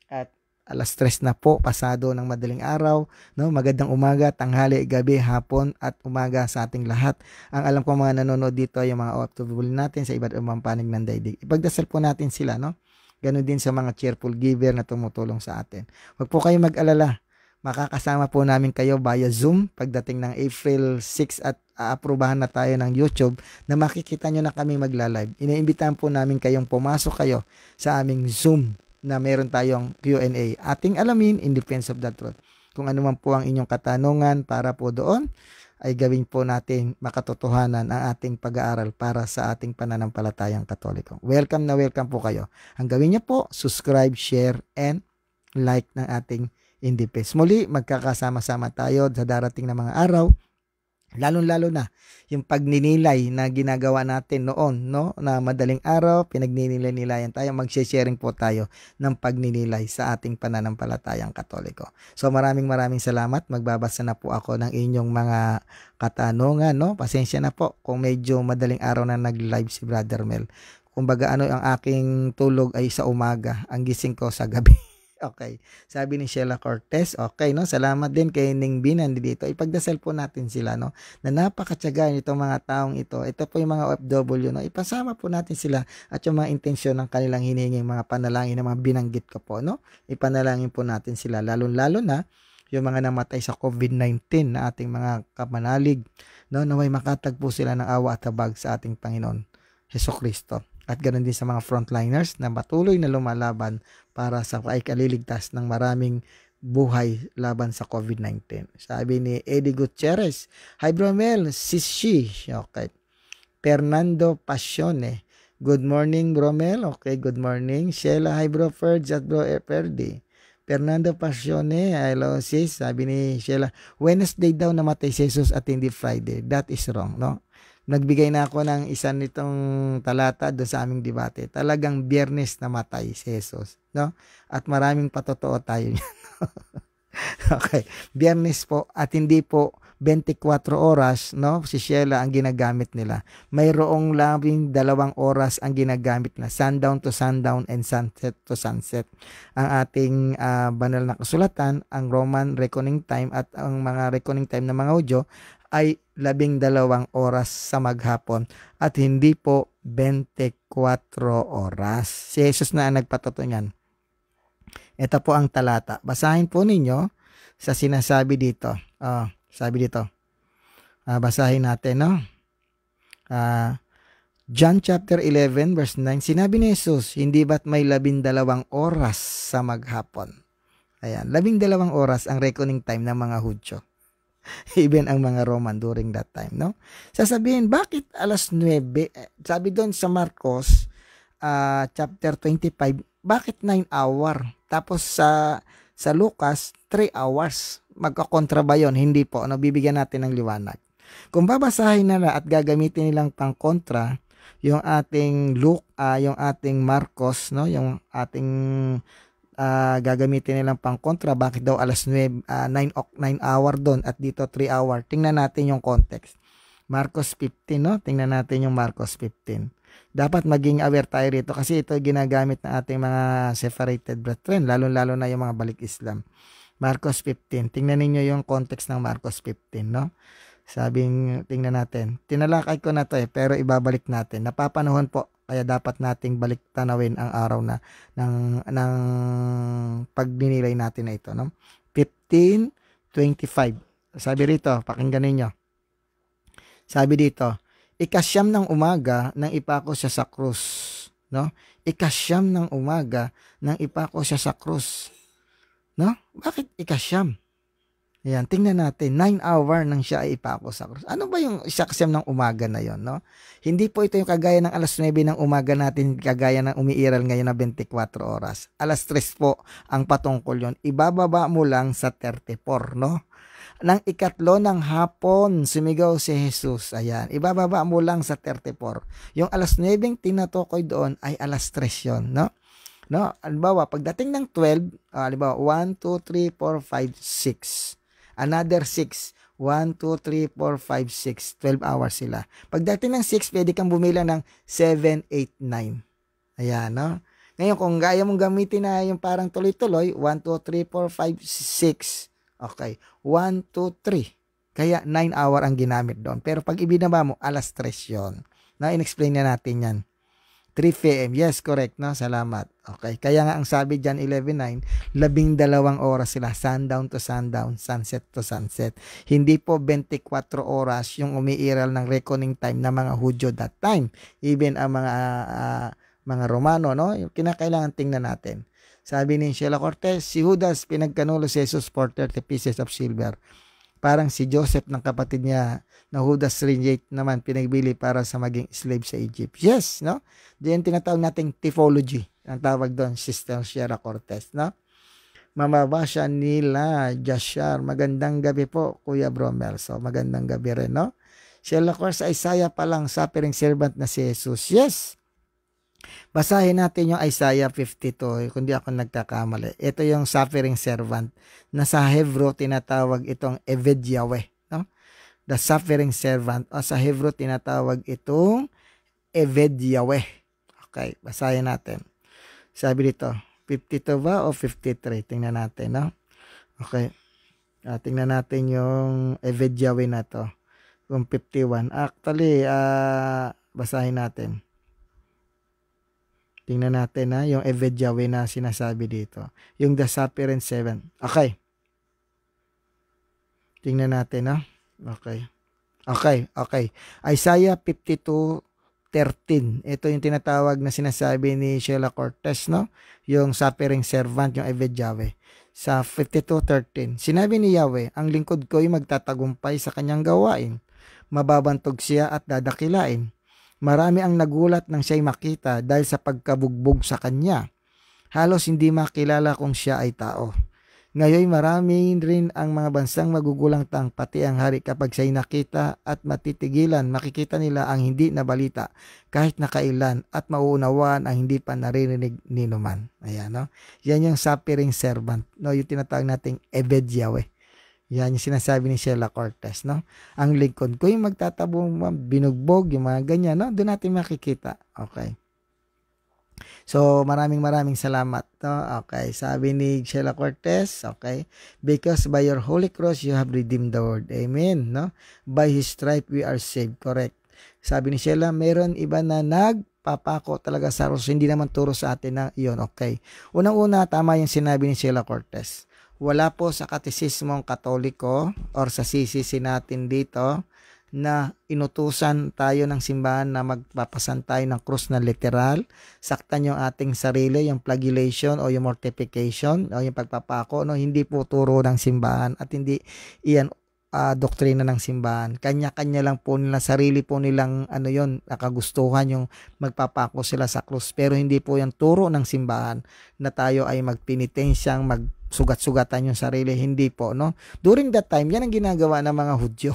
[SPEAKER 1] at alas 3 na po, pasado ng madaling araw, no? Magandang umaga, tanghali, gabi, hapon at umaga sa ating lahat. Ang alam ko mga nanonood dito ay yung mga OFW natin sa iba't ibang panig ng daigdig. Ipagdasal po natin sila, no? Ganon din sa mga cheerful giver na tumutulong sa atin. Huwag po kayo mag-alala Makakasama po namin kayo via Zoom pagdating ng April 6 at aaprubahan na tayo ng YouTube na makikita nyo na kami magla-live. Iniimbitahan po namin kayong pumasok kayo sa aming Zoom na meron tayong Q&A. Ating alamin in defense of the truth. Kung ano man po ang inyong katanungan para po doon, ay gawin po natin makatotohanan ang ating pag-aaral para sa ating pananampalatayang Katoliko. Welcome na welcome po kayo. Ang gawin niyo po, subscribe, share, and like ng ating Indepes. Muli, magkakasama-sama tayo sa darating na mga araw. Lalo-lalo na yung pagninilay na ginagawa natin noon, no? Na madaling araw, pinagninilay-nilayan tayo, mag-sharing po tayo ng pagninilay sa ating pananampalatayang Katoliko. So maraming salamat. Magbabasa na po ako ng inyong mga katanungan, no? Pasensya na po kung medyo madaling araw na nag-live si Brother Mel. Kumbaga ang aking tulog ay sa umaga, ang gising ko sa gabi. Okay. Sabi ni Sheila Cortez, okay, no? Salamat din kay Ning Binan dito. Ipagdasal po natin sila, no? Na napakatyaga nitong mga taong ito. Ito po yung mga OFW, no? Ipasama po natin sila at yung mga intensyon ng kanilang hinihinging mga panalangin na mga binanggit ko po, no? Ipanalangin po natin sila. Lalo na yung mga namatay sa COVID-19 na ating mga kapanalig, no? Naway makatagpo sila ng awa at habag sa ating Panginoon Hesukristo. At ganoon din sa mga frontliners na patuloy na lumalaban para sa kaliligtas ng maraming buhay laban sa COVID-19. Sabi ni Eddie Gutierrez, Hi Bromel, Sishi. Okay. Fernando Pasione, good morning Bromel. Okay, good morning. Sheila, hi bro Ferds at bro Ferdi. Fernando Pasione, hello sis. Sabi ni Sheila, Wednesday daw namatay si Jesus at hindi Friday. That is wrong, no? Nagbigay na ako ng isa nitong talata doon sa aming debate. Talagang Biyernes namatay si Jesus, no? At maraming patotoo tayo niyan. Okay, Biyernes po at hindi po 24 oras, no? Si Sheila ang ginagamit nila. Mayroong labing 2 oras ang ginagamit na sundown to sundown and sunset to sunset. Ang ating banal na kasulatan, ang Roman reckoning time at ang mga reckoning time ng mga Hudyo ay 12 oras sa maghapon at hindi po 24 oras. Si Jesus na ang nagpatuto niyan. Ito po ang talata. Basahin po ninyo sa sinasabi dito. Sabi dito. Basahin natin, no? John chapter 11 verse 9. Sinabi ni Jesus, hindi ba't may 12 oras sa maghapon? Ayan, 12 oras ang reckoning time ng mga Hudyo. Even ang mga Roman during that time, no? Sasabihin, bakit alas 9? Sabi doon sa Marcos chapter 25, bakit 9 hour? Tapos sa Lucas 3 hours. Magkakontra ba yun? Hindi po. Ano, bibigyan natin ng liwanag. Kung babasahin nila at gagamitin nilang pang-kontra yung ating yung ating Marcos, no? Yung ating gagamitin nilang pang-kontra, bakit daw alas 9 hour doon at dito 3 hour. Tingnan natin yung context. Marcos 15, no? Tingnan natin yung Marcos 15. Dapat maging aware tayo rito kasi ito ginagamit ng ating mga separated brethren, lalo na yung mga balik Islam. Marcos 15. Tingnan ninyo yung context ng Marcos 15, no? Tingnan natin. Tinalakay ko na to pero ibabalik natin. Napapanahon po, kaya dapat nating balik tanawin ang araw na ng pagninilay natin na ito, no? 15:25. Sabi rito, pakinggan ninyo. Sabi dito, ikasyam ng umaga nang ipako siya sa krus, no? Ikasyam ng umaga nang ipako siya sa krus. No? Bakit ikasyam? Ayan, tingnan natin, 9 hour nang siya ay ipako sa krus. Ano ba yung ikasyam ng umaga na yon, no? Hindi po ito yung kagaya ng alas 9 ng umaga natin, kagaya ng umiiral ngayon na 24 oras. Alas 3 po ang patungkol yon. Ibababa mo lang sa 34, no? Nang ikatlo ng hapon, sumigaw si Jesus. Ayan, ibababa mo lang sa 34. Yung alas 9 tinatukoy doon ay alas 3 yon, no? No, halimbawa, pagdating ng 12, halimbawa, 1, 2, 3, 4, 5, 6. Another 6. 1, 2, 3, 4, 5, 6. 12 hours sila. Pagdating ng 6, pwede kang bumila ng 7, 8, 9. Ayan, no? Ngayon, kung gaya mong gamitin na yung parang tuloy-tuloy, 1, 2, 3, 4, 5, 6. Okay. 1, 2, 3. Kaya 9 hour ang ginamit doon. Pero pag ibinaba mo, alas 3 yun. Na, in-explain na natin yan. 3 p.m. Yes, correct, no? Salamat. Okay. Kaya nga ang sabi dyan, 11:9, 12 oras sila, sundown to sundown, sunset to sunset. Hindi po 24 oras yung umiiral ng reckoning time ng mga Hudyo that time. Even ang mga Romano, no? Yung kinakailangan tingnan natin. Sabi ni Sheila Cortez, si Judas pinagkanulo si Jesus for 30 pieces of silver. Parang si Joseph ng kapatid niya na Judas Iscariot naman pinagbili para sa maging slave sa Egypt. Yes, no? Diyan tinatawag nating typology. Ang tawag doon, Sister Sheila Cortez, no? Mamabasya nila, Jashar. Magandang gabi po, Kuya Bromel. So, magandang gabi rin, no? Sheila Cortez, Isaiah pa lang, suffering servant na si Jesus. Yes. Basahin natin yung Isaiah 52, kung di ako nagkakamali. Ito yung suffering servant na sa Hebrew tinatawag itong Eved Yahweh. No? The suffering servant, o sa Hebrew tinatawag itong Eved Yahweh. Okay, basahin natin. Sabi dito, 52 ba o 53? Tingnan natin, no? Okay. Tingnan natin yung Eved Yahweh na to. Yung 51. Actually, basahin natin. Tingnan natin yung Eved Yahweh na sinasabi dito. Yung the suffering servant. Okay. Tingnan natin, no? Okay. Okay. Isaiah 52:13. Ito yung tinatawag na sinasabi ni Sheila Cortez, no? Yung suffering servant, yung Eved Yahweh. Sa 52:13. Sinabi ni Yahweh, ang lingkod ko ay magtatagumpay sa kanyang gawain. Mababantog siya at dadakilain. Marami ang nagulat nang siya'y makita dahil sa pagkabugbog sa kanya. Halos hindi makilala kung siya ay tao. Ngayon marami rin ang mga bansang magugulangtang pati ang hari kapag siya'y nakita at matitigilan, makikita nila ang hindi na balita kahit nakailan at mauunawaan ang hindi pa naririnig ni numan. Ayan, no? Yan yung suffering servant, no? Yung tinatawag nating Eved Yahweh. Yan yung sinasabi ni Sheila Cortez, no? Ang lingkod ko yung magtatabong binugbog, yung mga ganyan, no? Doon natin makikita. Okay. So, maraming salamat, no? Okay. Sabi ni Sheila Cortez, okay? Because by your holy cross, you have redeemed the world. Amen, no? By his stripe, we are saved. Correct. Sabi ni Sheila, meron iba na nagpapako talaga sa cross. Hindi naman turo sa atin na yun. Okay. Unang-una, tama yung sinabi ni Sheila Cortez. Wala po sa katisismong Katoliko or sa CCC natin dito na inutusan tayo ng simbahan na magpapasan tayo ng krus na literal, saktan yung ating sarili, yung flagellation o yung mortification o yung pagpapako, no? Hindi po turo ng simbahan at hindi iyan doktrina ng simbahan. Kanya-kanya lang po nila, sarili po nilang nakagustuhan yung magpapako sila sa krus. Pero hindi po yung turo ng simbahan na tayo ay magpinitensyang, magsugat-sugatan yung sarili. Hindi po, no? During that time, yan ang ginagawa ng mga Hudyo.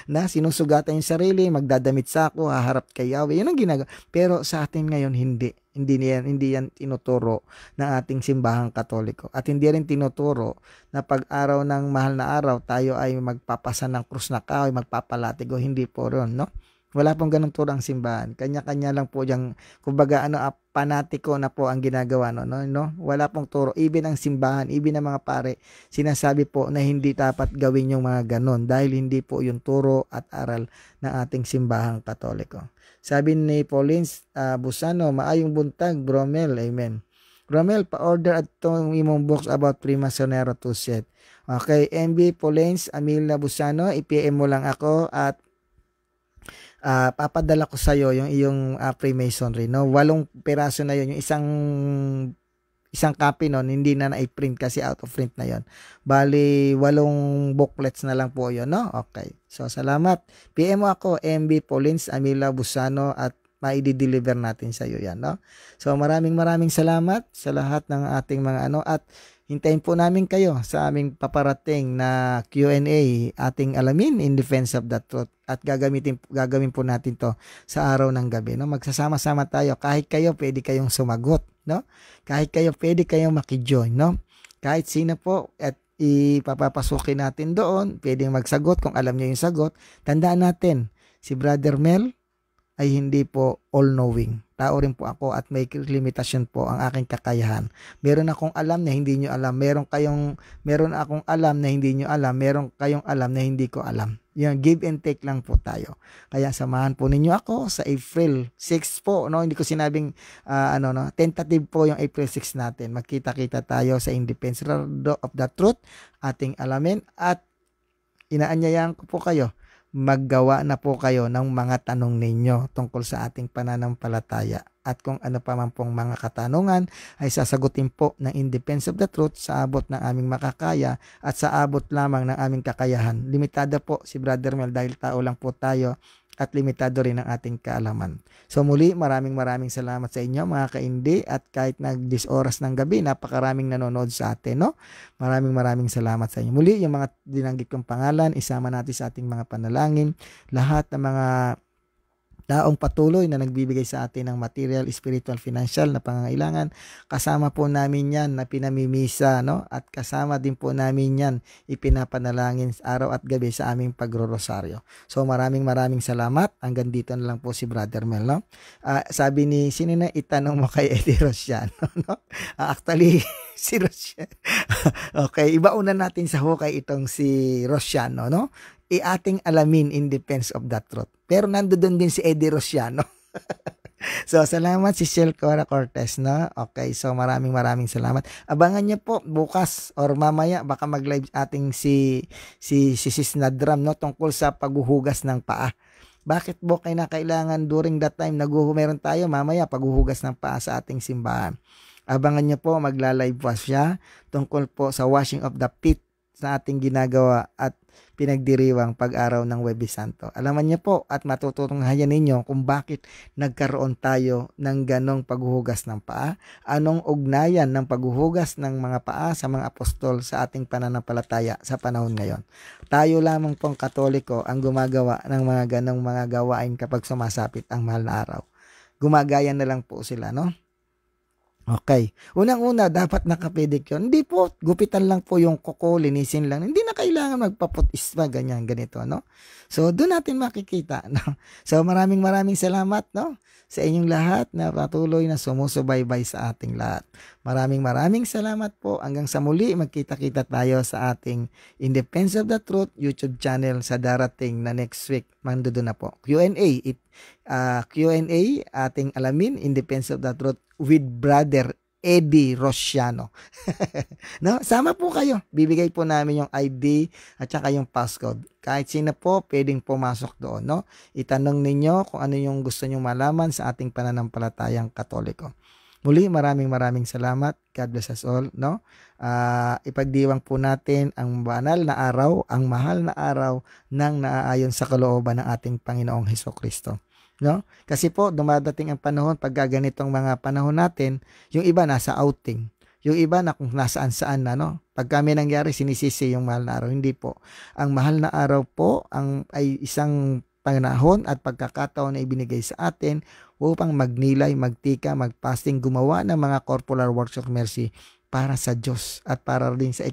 [SPEAKER 1] Na sinusugatan yung sarili, magdadamit sa ako, haharap kay Yahweh. Yan ang ginagawa. Pero sa atin ngayon, hindi. Hindi yan tinuturo ng ating simbahang Katoliko. At hindi rin tinuturo na pag araw ng mahal na araw, tayo ay magpapasan ng krus na kahoy, magpapalatigo. Hindi po ron, no? Wala pong ganung turo ang simbahan. Kanya-kanya lang po diyang, kumbaga, panatiko na po ang ginagawa, no? Wala pong turo. Even ang simbahan, even ang mga pare, sinasabi po na hindi dapat gawin yung mga ganon dahil hindi po yung turo at aral ng ating simbahang Katoliko. Sabi ni Paulins Busano, maayong buntag, Bromel. Amen. Bromel, pa-order at itong imong books about Freemasonero to set. Okay, MB Paulins, Amilna Busano, i-PM mo lang ako at papadala ko sa iyo yung iyong Freemasonry, no? 8 piraso na yon, yung isang copy nun, hindi na na-print kasi out of print na yon. Bali 8 booklets na lang po yon, no? Okay. So salamat. PM mo ako, MB Paulins Amila Busano, at maidi-deliver natin sa iyo yan, no? So maraming salamat sa lahat ng ating mga at hintayin po namin kayo sa aming paparating na Q&A, ating alamin in defense of the truth. At gagawin po natin to sa araw ng gabi, no? Magsasama-sama tayo. Kahit kayo, pwede kayong sumagot, no? Kahit kayo, pwede kayong makijoin, no? Kahit sino po, at ipapapasukin natin doon, pwedeng magsagot kung alam niyo yung sagot. Tandaan natin, si Brother Mel, ay hindi po all-knowing. Tao rin po ako at may limitasyon po ang aking kakayahan. Meron akong alam na hindi nyo alam. Meron akong alam na hindi nyo alam. Meron kayong alam na hindi ko alam. Yan, give and take lang po tayo. Kaya samahan po ninyo ako sa April 6 po, no? Hindi ko sinabing tentative po yung April 6 natin. Magkita-kita tayo sa Independence of the Truth, ating alamin, at inaanyayahan ko po kayo, maggawa na po kayo ng mga tanong ninyo tungkol sa ating pananampalataya. At kung ano pa man pong mga katanungan ay sasagutin po ng Independence of the Truth sa abot ng aming makakaya at sa abot lamang ng aming kakayahan. Limitado po si Brother Mel dahil tao lang po tayo at limitado rin ang ating kaalaman. So muli, maraming salamat sa inyo mga kaindi, at kahit nag-10 oras ng gabi, napakaraming nanonood sa atin, no? Maraming salamat sa inyo. Muli, yung mga dinanggit kong pangalan, isama natin sa ating mga panalangin. Lahat ng mga taong patuloy na nagbibigay sa atin ng material, spiritual, financial na pangangailangan, kasama po namin yan na pinamimisa, no? At kasama din po namin yan ipinapanalangin araw at gabi sa aming pagrorosaryo. So maraming salamat. Hanggang dito na lang po si Brother Mel, no? Sabi ni sinina, itanong mo kay Eddie Rosiano, no? Actually, si Rosiano. Okay, ibauna natin sa hukay itong si Rosiano, no? Ating alamin in defense of the truth. Pero nandoon din si Eddie Rosiano. So, salamat si Shell Cora Cortez, no? Okay, so maraming salamat. Abangan niyo po bukas or mamaya baka mag-live ating si Sis Nadram, no? Tungkol sa paghuhugas ng paa. Bakit po kailangan during that time meron tayo mamaya paghuhugas ng paa sa ating simbahan. Abangan niyo po, magla-live po siya tungkol po sa washing of the feet sa ating ginagawa at pinagdiriwang pag-araw ng Huwebes Santo. Alaman niyo po at matutunghayan ninyo kung bakit nagkaroon tayo ng ganong paghuhugas ng paa, anong ugnayan ng paghuhugas ng mga paa sa mga apostol sa ating pananampalataya sa panahon ngayon. Tayo lamang pong Katoliko ang gumagawa ng mga ganong mga gawain kapag sumasapit ang mahal na araw. Gumagaya na lang po sila, no? Okay. Unang-una, dapat nakapedicure. Hindi po, gupitan lang po yung kuko, linisin lang. Hindi na kailangan magpaputisma, ganito, no? So, doon natin makikita, no? So, maraming salamat, no? Sa inyong lahat na patuloy na sumusubaybay sa ating lahat. Maraming salamat po. Hanggang sa muli, magkita-kita tayo sa ating In Defense of the Truth YouTube channel sa darating na next week. Mandoon na po. Q&A. Q&A, ating alamin In Defense of the Truth with Brother Eddie Rosiano. No? Sama po kayo. Bibigay po namin yung ID at saka yung passcode. Kahit sino po pwedeng pumasok doon, no? Itanong ninyo kung ano yung gusto nyong malaman sa ating pananampalatayang Katoliko. Muli, maraming salamat. God bless us all, no? Ipagdiwang po natin ang banal na araw, ang mahal na araw ng naaayon sa kalooban ng ating Panginoong Hesukristo. No? Kasi po dumadating ang panahon pag ganitong mga panahon natin, yung iba nasa outing, yung iba na kung nasaan-saan na, no? Pag kami nangyari sinisisi yung mahal na araw, hindi po. Ang mahal na araw po ay isang panahon at pagkakataon na ibinigay sa atin upang magnilay, magtika, magpasting, gumawa ng mga corporal works of mercy para sa Diyos at para rin sa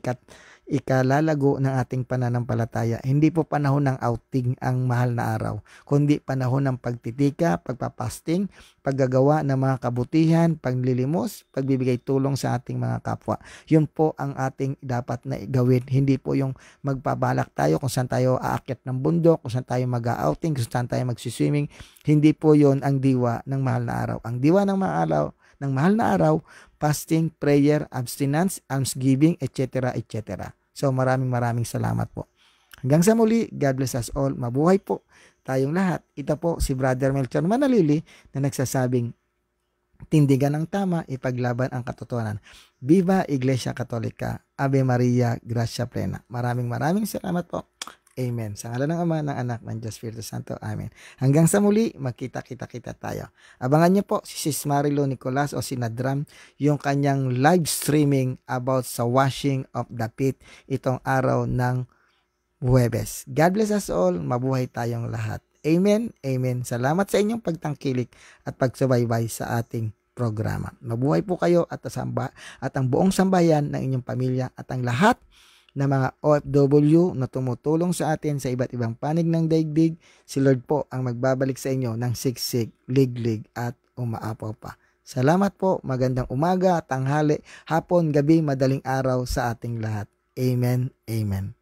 [SPEAKER 1] ikalalago ng ating pananampalataya. Hindi po panahon ng outing ang mahal na araw, kundi panahon ng pagtitika, pagpapasting, paggagawa ng mga kabutihan, paglilimos, pagbibigay tulong sa ating mga kapwa. Yun po ang ating dapat na gawin. Hindi po yung magpabalak tayo kung saan tayo aakyat ng bundok, kung saan tayo mag-outing, kung saan tayo magsiswimming. Hindi po yun ang diwa ng mahal na araw. Ang diwa ng mahal na araw, fasting, prayer, abstinence, almsgiving, etc. So maraming salamat po. Hanggang sa muli, God bless us all. Mabuhay po tayong lahat. Ito po si Brother Melchor Manalili na nagsasabing, tindigan ang tama, ipaglaban ang katotohanan. Viva Iglesia Katolika. Ave Maria, Gracia Plena. Maraming salamat po. Amen. Sa ngalan ng Ama, ng Anak, ng Diyos Espiritu Santo. Amen. Hanggang sa muli, magkita-kita tayo. Abangan niyo po si Sis Marilo Nicolas o si Nadram, yung kanyang live streaming about sa washing of the feet itong araw ng Huwebes. God bless us all. Mabuhay tayong lahat. Amen. Salamat sa inyong pagtangkilik at pagsubaybay sa ating programa. Mabuhay po kayo at ang buong sambayan ng inyong pamilya at ang lahat na mga OFW na tumutulong sa atin sa iba't ibang panig ng daigdig. Si Lord po ang magbabalik sa inyo ng siksik, liglig at umaapaw pa. Salamat po, magandang umaga, tanghali, hapon, gabi, madaling araw sa ating lahat. Amen, amen.